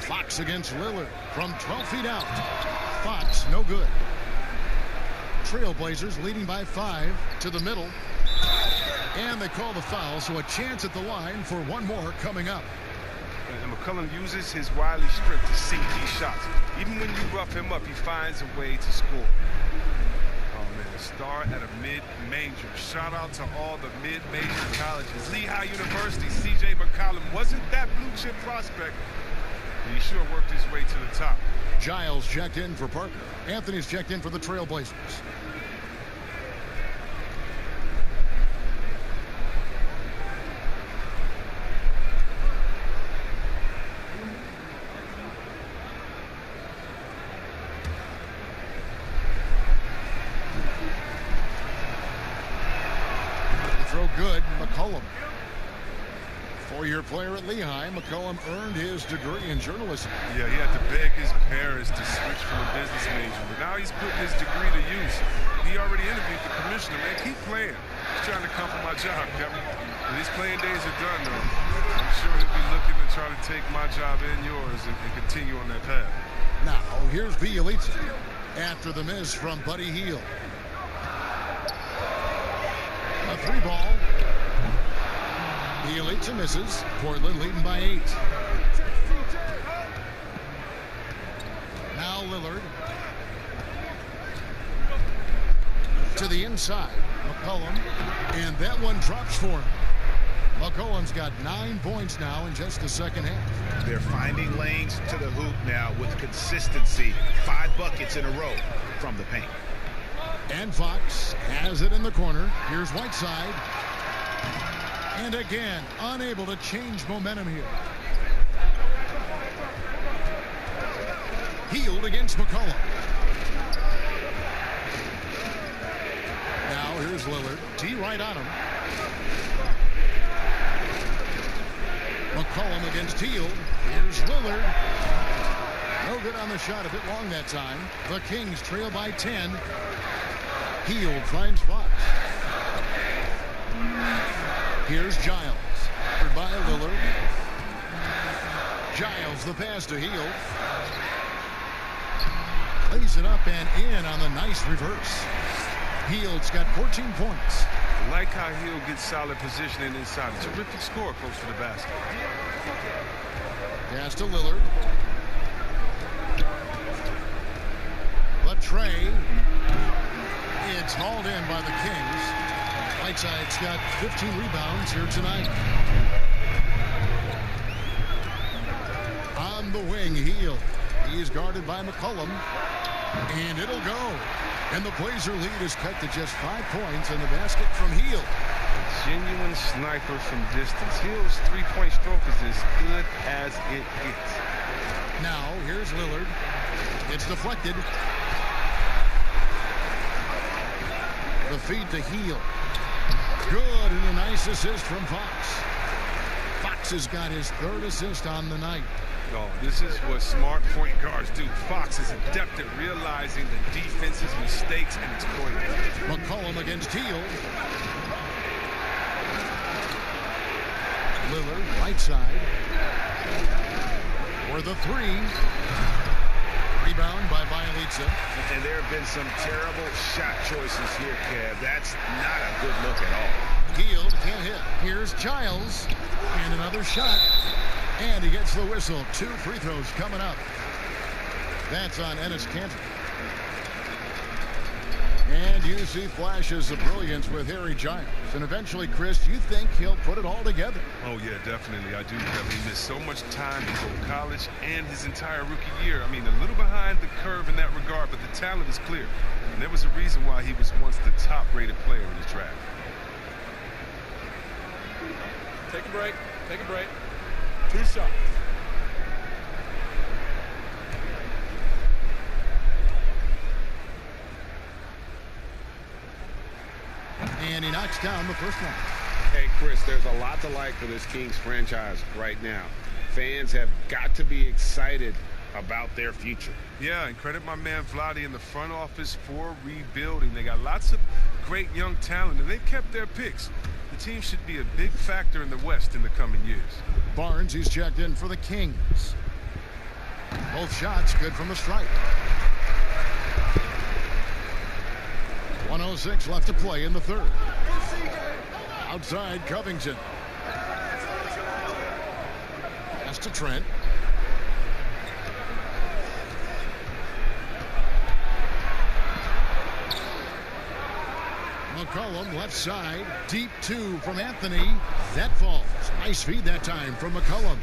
Fox against Lillard from 12 feet out. Fox, no good. Trailblazers leading by 5 to the middle. And they call the foul, so a chance at the line for one more coming up. And McCollum uses his wily strength to sink these shots. Even when you rough him up, he finds a way to score. Oh, man, a star at a mid-major. Shout out to all the mid-major colleges. Lehigh University, C.J. McCollum wasn't that blue-chip prospect, but he sure worked his way to the top. Giles checked in for Parker. Anthony's checked in for the Trailblazers. Good, McCollum. 4-year player at Lehigh, McCollum earned his degree in journalism. Yeah, he had to beg his parents to switch from a business major, but now he's putting his degree to use. He already interviewed the commissioner. Man, keep playing. He's trying to come for my job, Kevin. When his playing days are done, though, I'm sure he'll be looking to try to take my job and yours and continue on that path. Now, here's Bielitsa after the miss from Buddy Hield. A 3-ball. Bielitsa misses. Portland leading by 8. Now Lillard. To the inside. McCollum. And that one drops for him. McCollum's got 9 points now in just the second half. They're finding lanes to the hoop now with consistency. 5 buckets in a row from the paint. And Fox has it in the corner. Here's Whiteside. And again, unable to change momentum here. Hield against McCollum. Now here's Lillard. T right on him. McCollum against Hield. Here's Lillard. No good on the shot, a bit long that time. The Kings trail by 10. Hield finds Fox. Here's Giles. By Lillard. Giles the pass to Hield. Lays it up and in on the nice reverse. Hield's got 14 points. I like how Hield gets solid positioning inside. A terrific score close to the basket. Pass to Lillard. Trey. It's hauled in by the Kings. Whiteside's got 15 rebounds here tonight. On the wing, Heel. He's guarded by McCollum. And it'll go. And the Blazer lead is cut to just 5 points in the basket from Heel. Genuine sniper from distance. Hill's three-point stroke is as good as it gets. Now, here's Lillard. It's deflected. The feed to Heel. Good, and a nice assist from Fox. Fox has got his 3rd assist on the night. Oh, this is what smart point guards do. Fox is adept at realizing the defense's mistakes and exploiting them. McCollum against Heel. Lillard, right side. For the 3. Rebound by Bielitsa. And there have been some terrible shot choices here, Kev. That's not a good look at all. Heel can't hit. Here's Giles. And another shot. And he gets the whistle. 2 free throws coming up. That's on Enes Kanter. And you see flashes of brilliance with Harry Giles. And eventually, Chris, you think he'll put it all together? Oh, yeah, definitely. I do. He missed so much time in both college and his entire rookie year. I mean, a little behind the curve in that regard, but the talent is clear. And there was a reason why he was once the top-rated player in the draft. Take a break. Take a break. 2 shots. And he knocks down the first one. Hey, Chris, there's a lot to like for this Kings franchise right now. Fans have got to be excited about their future. Yeah, and credit my man Vlade in the front office for rebuilding. They got lots of great young talent, and they kept their picks. The team should be a big factor in the West in the coming years. Barnes, he's checked in for the Kings. Both shots good from the stripe. 1:06 left to play in the 3rd. Outside, Covington. Pass to Trent. McCollum, left side. Deep 2 from Anthony. That falls. Nice feed that time from McCollum.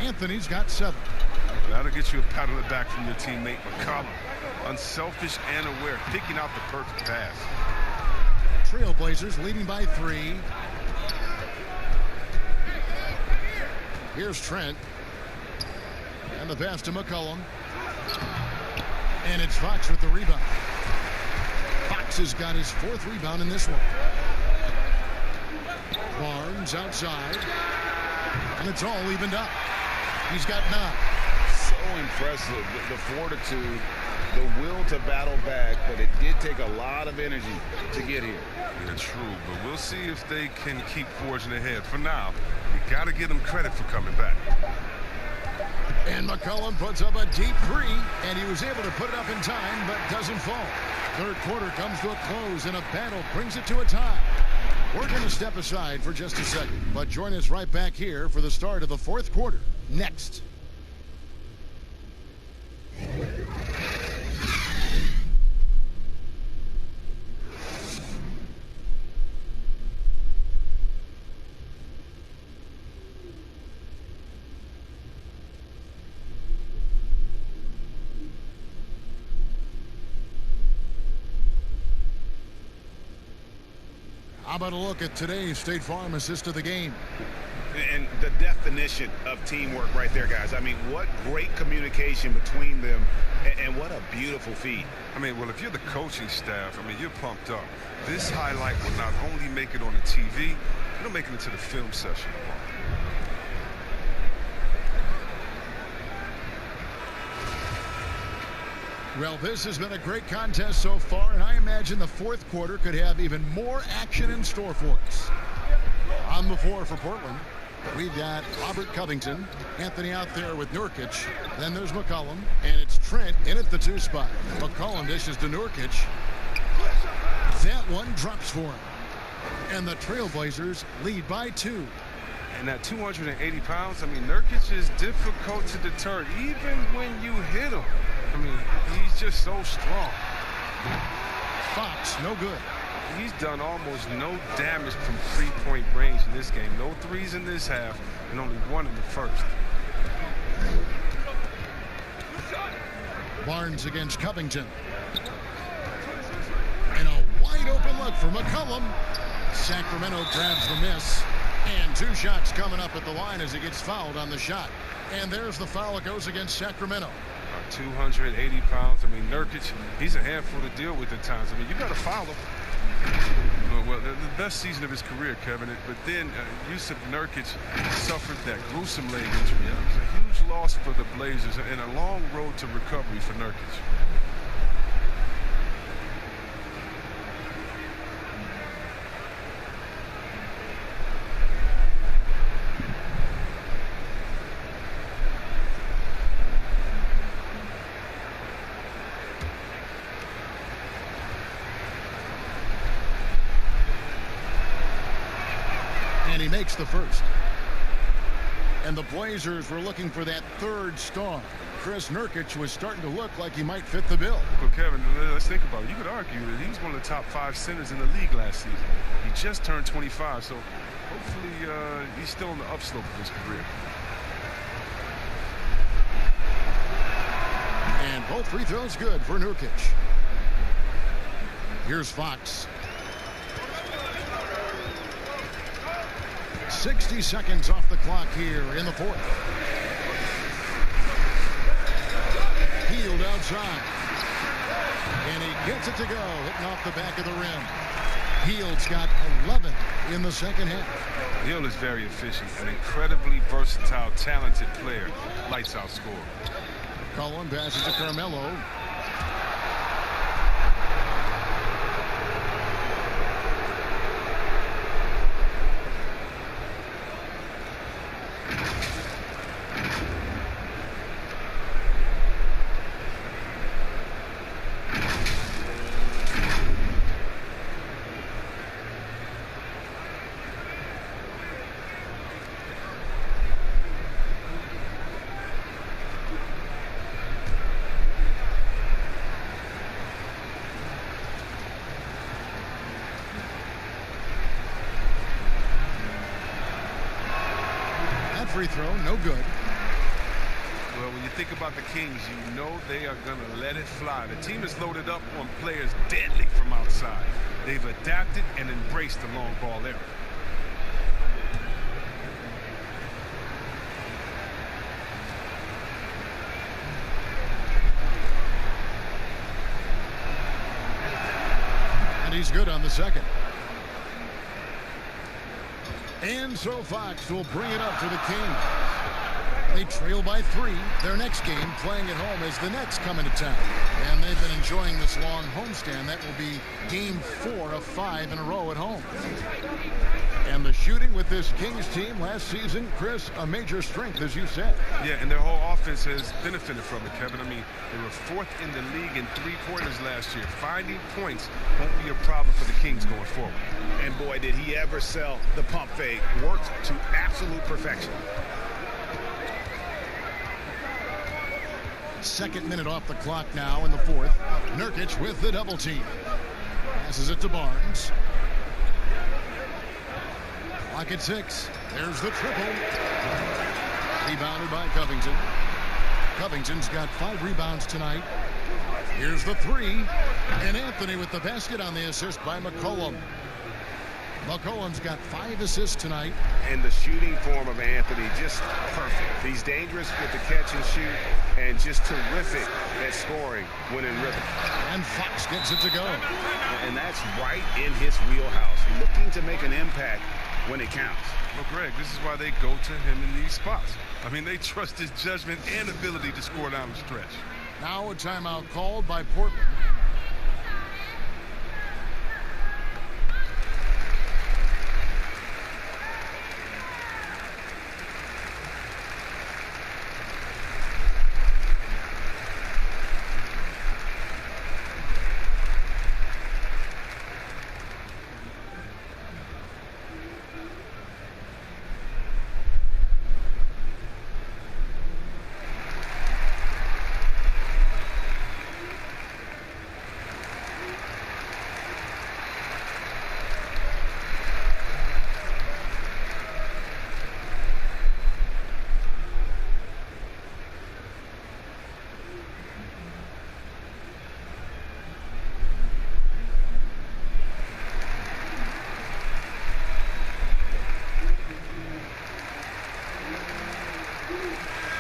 Anthony's got 7. That'll get you a pat on the back from your teammate, McCollum. Unselfish and aware, picking out the perfect pass. Trailblazers leading by 3. Here's Trent. And the pass to McCollum. And it's Fox with the rebound. Fox has got his 4th rebound in this one. Barnes outside. And it's all evened up. He's got 9. So impressive. The fortitude, the will to battle back, but it did take a lot of energy to get here. Yeah, true, but we'll see if they can keep forging ahead. For now, you got to give them credit for coming back. And McCollum puts up a deep 3, and he was able to put it up in time, but doesn't fall. 3rd quarter comes to a close, and a battle brings it to a tie. We're going to step aside for just a second, but join us right back here for the start of the 4th quarter. Next. How about a look at today's State Farm assist of the game? And the definition of teamwork right there, guys. I mean, what great communication between them, and what a beautiful feed. I mean, well, if you're the coaching staff, I mean, you're pumped up. This highlight will not only make it on the TV, it'll make it into the film session. Well, this has been a great contest so far, and I imagine the 4th quarter could have even more action in store for us. On the floor for Portland, we've got Robert Covington, Anthony out there with Nurkic. Then there's McCollum, and it's Trent in at the 2 spot. McCollum dishes to Nurkic. That one drops for him. And the Trailblazers lead by 2. And at 280 pounds, I mean, Nurkic is difficult to deter, even when you hit him. I mean, he's just so strong. Fox, no good. He's done almost no damage from three-point range in this game. No threes in this half, and only 1 in the first. Barnes against Covington. And a wide open look for McCollum. Sacramento grabs the miss. And 2 shots coming up at the line as he gets fouled on the shot. And there's the foul. It goes against Sacramento. 280 pounds. I mean, Nurkic, he's a handful to deal with at times. I mean, you got to foul him. Well, the best season of his career, Kevin. But then Yusuf Nurkic suffered that gruesome leg injury. It was a huge loss for the Blazers and a long road to recovery for Nurkic. He makes the first. And the Blazers were looking for that 3rd star. Chris Nurkic was starting to look like he might fit the bill. Well, Kevin, let's think about it. You could argue that he was one of the top 5 centers in the league last season. He just turned 25, so hopefully he's still on the upslope of his career. And both free throws good for Nurkic. Here's Fox. 60 seconds off the clock here in the 4th. Hield outside. And he gets it to go, hitting off the back of the rim. Hield's got 11 in the second half. Hield is very efficient, an incredibly versatile, talented player. Lights out scorer. Cullen passes to Carmelo. Free throw, no good. Well, when you think about the Kings, you know they are going to let it fly. The team is loaded up on players deadly from outside. They've adapted and embraced the long ball era. And he's good on the second. And so Fox will bring it up to the Kings. They trail by 3. Their next game playing at home as the Nets come into town. And they've been enjoying this long homestand. That will be game 4 of 5 in a row at home. And the shooting with this Kings team last season, Chris, a major strength, as you said. Yeah, and their whole offense has benefited from it, Kevin. I mean, they were 4th in the league in 3-pointers last year. Finding points won't be a problem for the Kings going forward. And boy, did he ever sell the pump fake. Worked to absolute perfection. 2nd minute off the clock now in the 4th. Nurkic with the double team. Passes it to Barnes. Clock at 6. There's the triple. Rebounded by Covington. Covington's got 5 rebounds tonight. Here's the 3. And Anthony with the basket on the assist by McCollum. McCollum's got 5 assists tonight. And the shooting form of Anthony, just perfect. He's dangerous with the catch and shoot, and just terrific at scoring when in rhythm. And Fox gets it to go. And that's right in his wheelhouse, looking to make an impact when it counts. Well, Greg, this is why they go to him in these spots. I mean, they trust his judgment and ability to score down the stretch. Now a timeout called by Portland.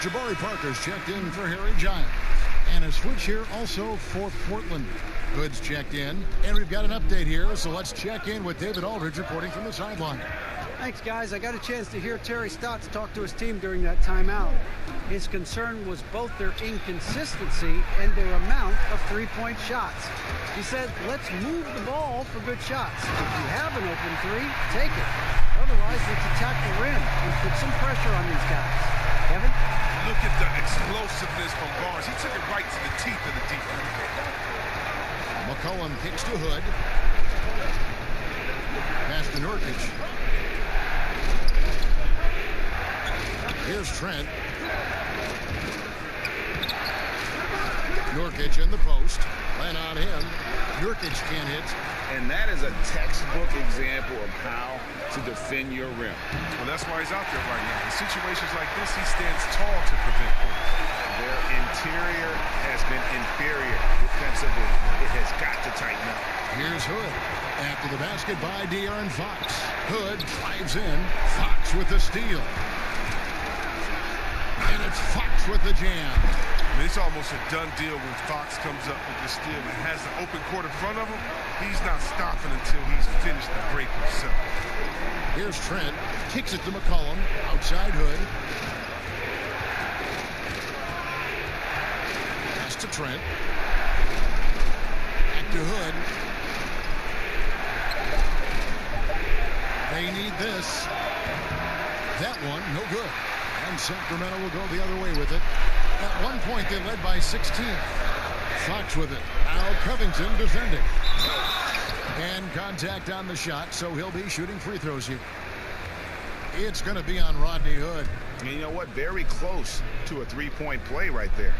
Jabari Parker's checked in for Harry Giles. And a switch here also for Portland. Hood's checked in. And we've got an update here, so let's check in with David Aldridge reporting from the sideline. Thanks, guys. I got a chance to hear Terry Stotts talk to his team during that timeout. His concern was both their inconsistency and their amount of three-point shots. He said, let's move the ball for good shots. If you have an open three, take it. Otherwise, let's attack the rim and put some pressure on these guys. Kevin? Look at the explosiveness from Barnes. He took it right to the teeth of the defense. McCollum kicks to Hood. Pass to Nurkic. Here's Trent. Nurkic in the post. Land on him. Nurkic can't hit. And that is a textbook example of how to defend your rim. Well, that's why he's out there right now. In situations like this, he stands tall to prevent points. Their interior has been inferior defensively. It has got to tighten up. Here's Hood. After the basket by De'Aaron Fox. Hood drives in. Fox with the steal. And it's Fox with the jam. I mean, it's almost a done deal when Fox comes up with the steal and has the open court in front of him. He's not stopping until he's finished the break himself. Here's Trent. Kicks it to McCollum. Outside Hood. Pass to Trent. Back to Hood. They need this. That one, no good. And Sacramento will go the other way with it. At one point, they led by 16. Fox with it. Now Covington defending. And contact on the shot, so he'll be shooting free throws here. It's going to be on Rodney Hood. And you know what? Very close to a three-point play right there.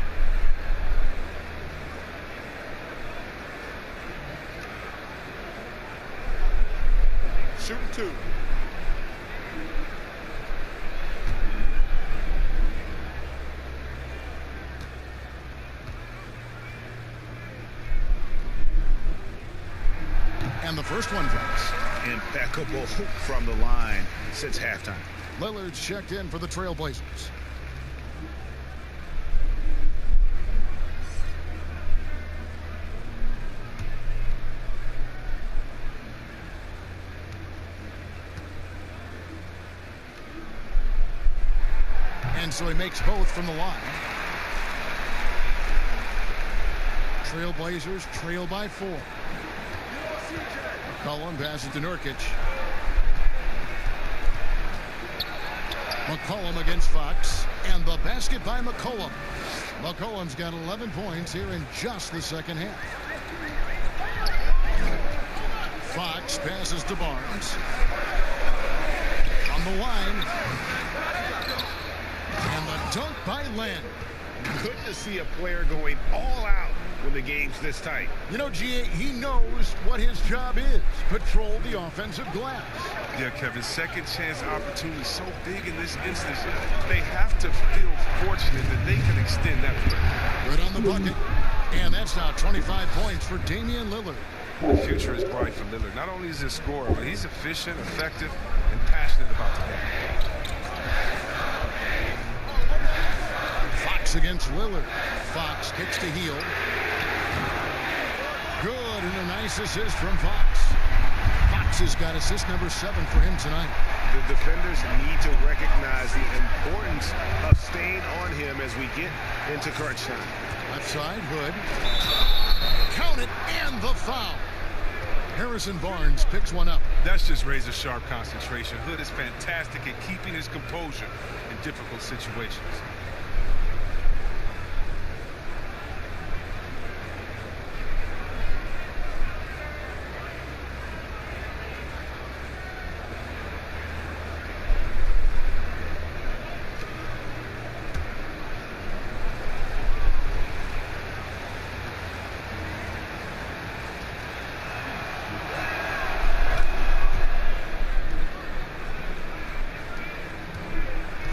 Shooting two. And the first one drops. Impeccable from the line since halftime. Lillard's checked in for the Trailblazers. And so he makes both from the line. Trailblazers trail by 4. McCollum passes to Nurkic. McCollum against Fox. And the basket by McCollum. McCollum's got 11 points here in just the second half. Fox passes to Barnes. On the line. And the dunk by Len. Good to see a player going all out when the game's this tight. You know, G.A., he knows what his job is. Patrol the offensive glass. Yeah, Kevin, second chance opportunity so big in this instance. They have to feel fortunate that they can extend that play. Good on the bucket. And that's now 25 points for Damian Lillard. The future is bright for Lillard. Not only is he a scorer, but he's efficient, effective, and passionate about the game. Fox against Lillard. Fox kicks to heel. Good, and a nice assist from Fox. Fox has got assist number 7 for him tonight. The defenders need to recognize the importance of staying on him as we get into crunch time. Left side, Hood. Count it, and the foul. Harrison Barnes picks one up. That's just razor-sharp concentration. Hood is fantastic at keeping his composure in difficult situations.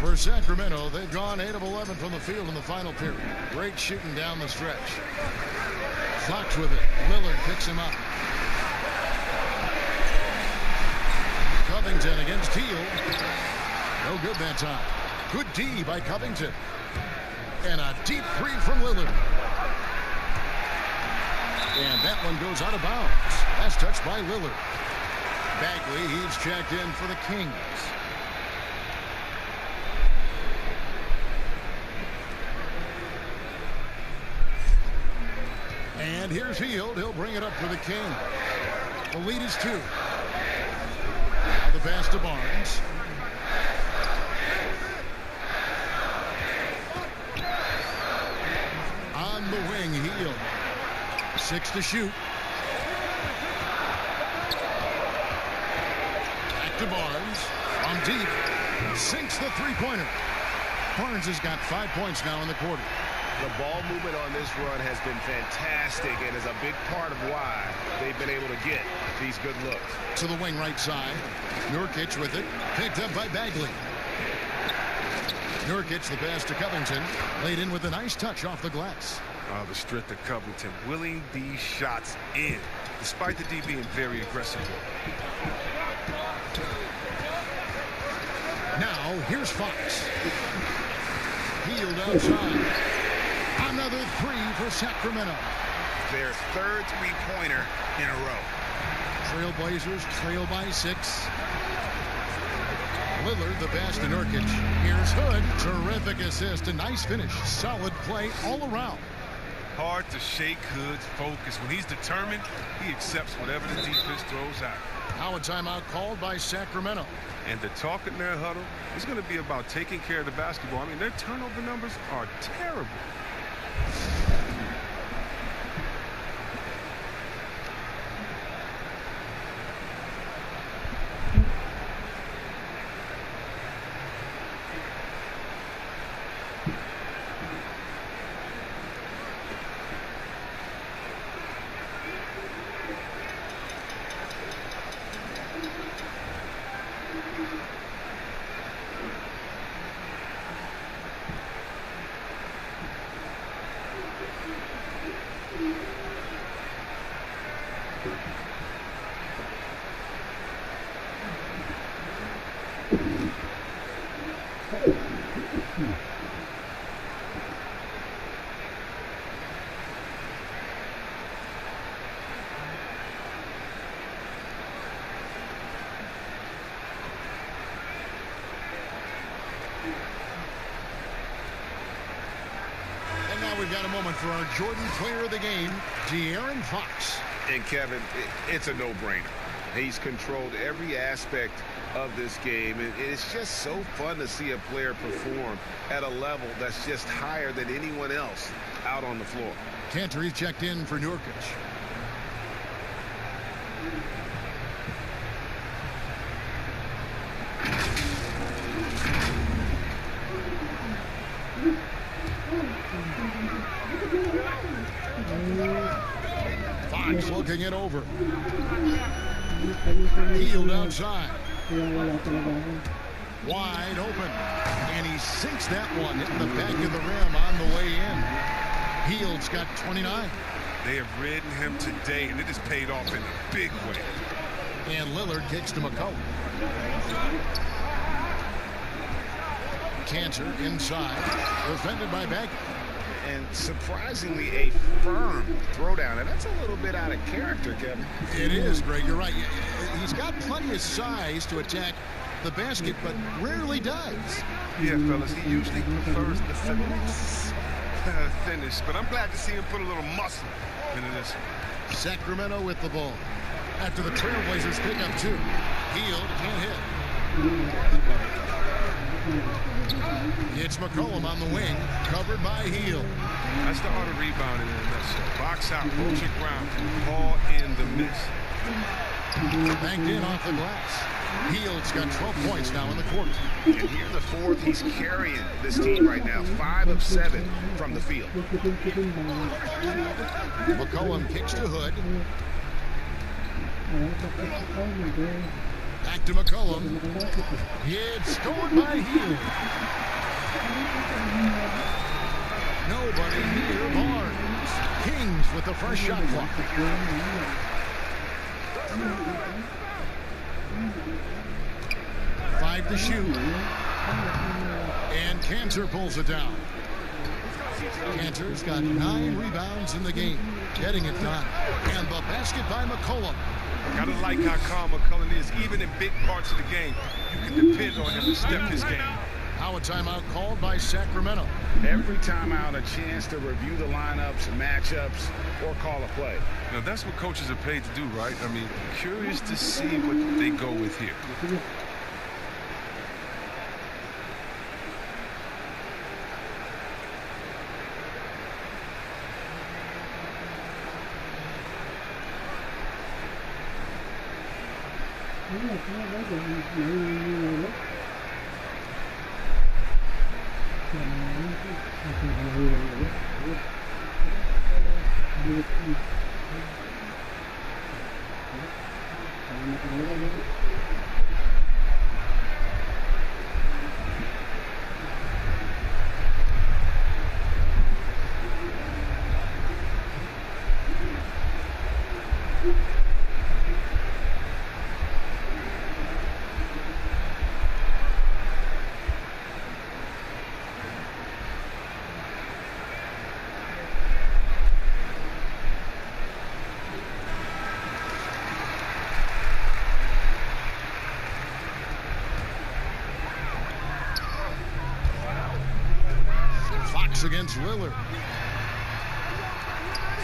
For Sacramento, they've gone 8 of 11 from the field in the final period. Great shooting down the stretch. Fox with it. Lillard picks him up. Covington against Teal. No good that time. Good D by Covington. And a deep three from Lillard. And that one goes out of bounds. Last touch by Lillard. Bagley, he's checked in for the Kings. And here's Hield. He'll bring it up for the King. The lead is 2. Now the pass to Barnes. On the wing, Hield. 6 to shoot. Back to Barnes. From deep. Sinks the three-pointer. Barnes has got 5 points now in the quarter. The ball movement on this run has been fantastic and is a big part of why they've been able to get these good looks. To the wing right side. Nurkic with it. Picked up by Bagley. Nurkic, the pass to Covington. Laid in with a nice touch off the glass. The strength of Covington, willing these shots in, despite the D being very aggressive. Now, here's Fox. Hield outside. Another three for Sacramento. Their third three-pointer in a row. Trailblazers trail by 6. Lillard, the pass to Nurkic. Here's Hood. Terrific assist. A nice finish. Solid play all around. Hard to shake Hood's focus. When he's determined, he accepts whatever the defense throws out. Now a timeout called by Sacramento. And the talk in their huddle is going to be about taking care of the basketball. I mean, their turnover numbers are terrible. We've got a moment for our Jordan player of the game, De'Aaron Fox. And Kevin, it's a no-brainer. He's controlled every aspect of this game. It's just so fun to see a player perform at a level that's just higher than anyone else out on the floor. Cantor, he's checked in for Nurkic. Fox looking it over. Hield outside. Wide open. And he sinks that one, hitting the back of the rim on the way in. Hield's got 29. They have ridden him today, and it has paid off in a big way. And Lillard kicks to McCollum. Cantor inside. Defended by Bagley. And surprisingly, a firm throwdown. And that's a little bit out of character, Kevin. It is, Greg. You're right. He's got plenty of size to attack the basket, but rarely does. Yeah, fellas, he usually prefers the finish, but I'm glad to see him put a little muscle into this one. Sacramento with the ball. After the Trailblazers pick up 2. Hield can't hit. It's McCollum on the wing, covered by Hield. That's the art of rebounding in a nutshell. Box out, approaching ground, ball in the miss. Banked in off the glass. Hield's got 12 points now in the quarter. And here in the fourth, he's carrying this team right now. 5 of 7 from the field. McCollum kicks to Hood. Back to McCollum. It's scored by Hield. Nobody near Barnes. Kings with the first shot clock. 5 to shoot. And Cantor pulls it down. Cantor's got 9 rebounds in the game, getting it done. And the basket by McCollum. Gotta like how calm McCollum is. Even in big parts of the game, you can depend on him to step his game. Now a timeout called by Sacramento. Every timeout, a chance to review the lineups, matchups, or call a play. Now, that's what coaches are paid to do, right? I mean, curious to see what they go with here. Against Lillard.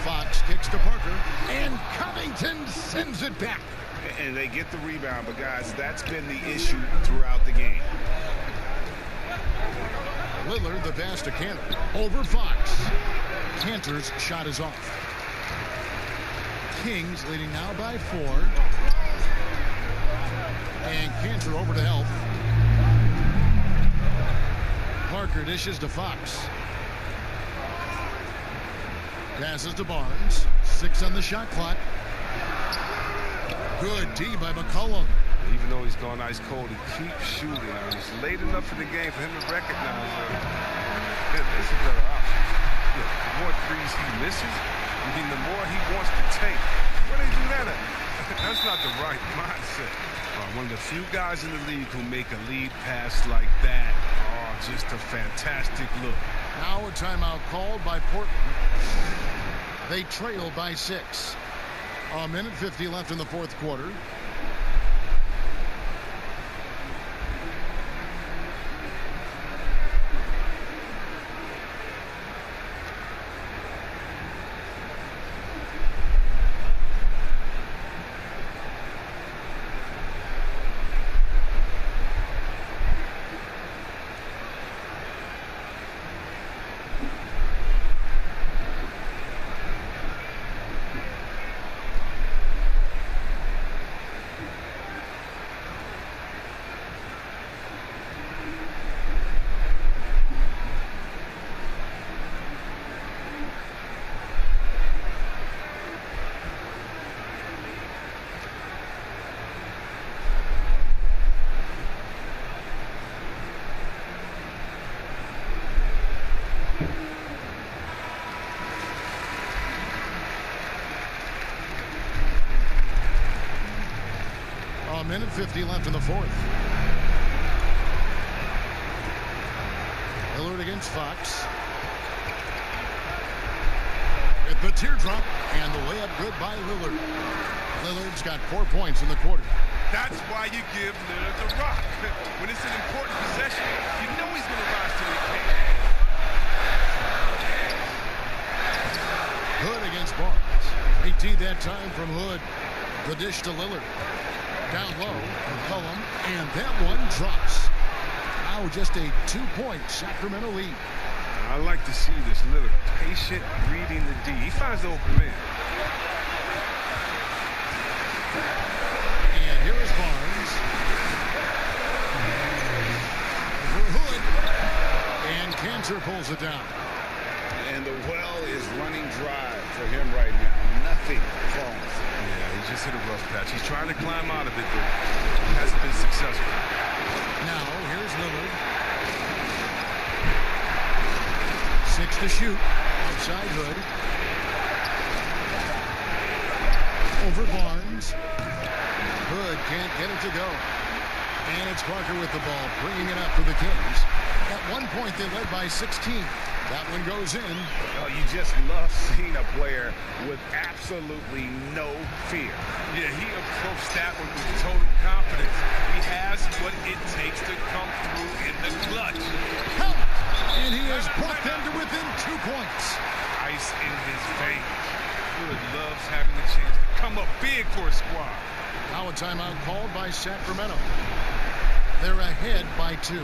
Fox kicks to Parker, and Covington sends it back. And they get the rebound, but guys, that's been the issue throughout the game. Lillard, the pass to Cantor. Over Fox. Cantor's shot is off. Kings leading now by 4. And Cantor over to help. Parker dishes to Fox. Passes to Barnes. 6 on the shot clock. Good D by McCollum. Even though he's gone ice cold, he keeps shooting. I mean, it's late enough in the game for him to recognize that there's a better option. Yeah, the more threes he misses, I mean, the more he wants to take. Where do they do that at? That's not the right mindset. One of the few guys in the league who make a lead pass like that. Oh, just a fantastic look. Now a timeout called by Portland. They trail by 6. A minute 50 left in the fourth quarter. Minute 50 left in the fourth. Lillard against Fox. At the teardrop, and the layup good by Lillard. Lillard's got 4 points in the quarter. That's why you give Lillard the rock. When it's an important possession, you know he's going to rise to the occasion. Hood against Barnes. They teed that time from Hood. The dish to Lillard. Down low, McCollum, and that one drops. Now just a 2-point Sacramento lead. I like to see this Lillard patient reading the D. He finds the open man. And here is Barnes. For Hood. And Cantor pulls it down. And the well is running dry for him right now. Nothing falls. Yeah, he just hit a rough patch. He's trying to climb out of it, but hasn't been successful. Now, here's Lillard. 6 to shoot. Outside Hood. Over Barnes. Hood can't get it to go. And it's Parker with the ball, bringing it up for the Kings. At one point, they led by 16. That one goes in. Oh, you just love seeing a player with absolutely no fear. Yeah, he approached that one with total confidence. He has what it takes to come through in the clutch. Help! And he has brought them to within 2 points. Ice in his veins. Hood loves having the chance to come up big for a squad. Now a timeout called by Sacramento. They're ahead by 2.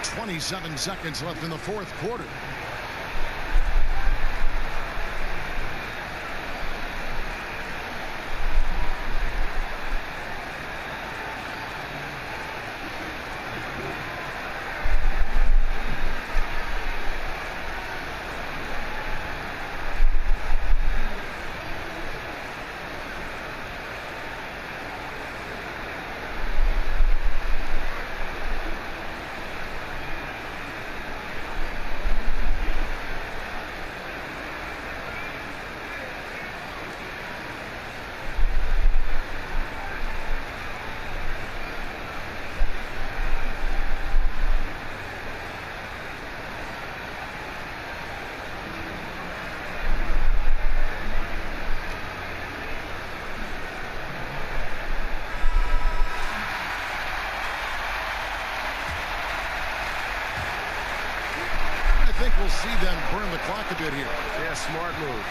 27 seconds left in the fourth quarter. I think we'll see them burn the clock a bit here. Yeah, smart move.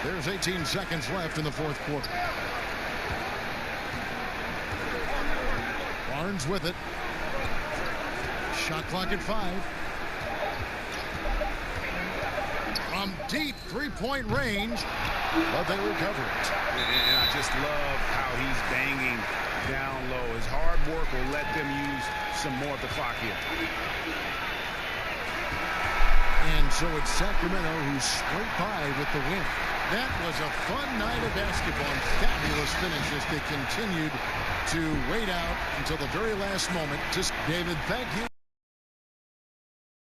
There's 18 seconds left in the fourth quarter. Barnes with it. Shot clock at 5. From deep three-point range, but they recover it. And I just love how he's banging down low. His hard work will let them use some more of the clock here. And so it's Sacramento who scraped by with the win. That was a fun night of basketball and fabulous finish as they continued to wait out until the very last moment. Just David, thank you.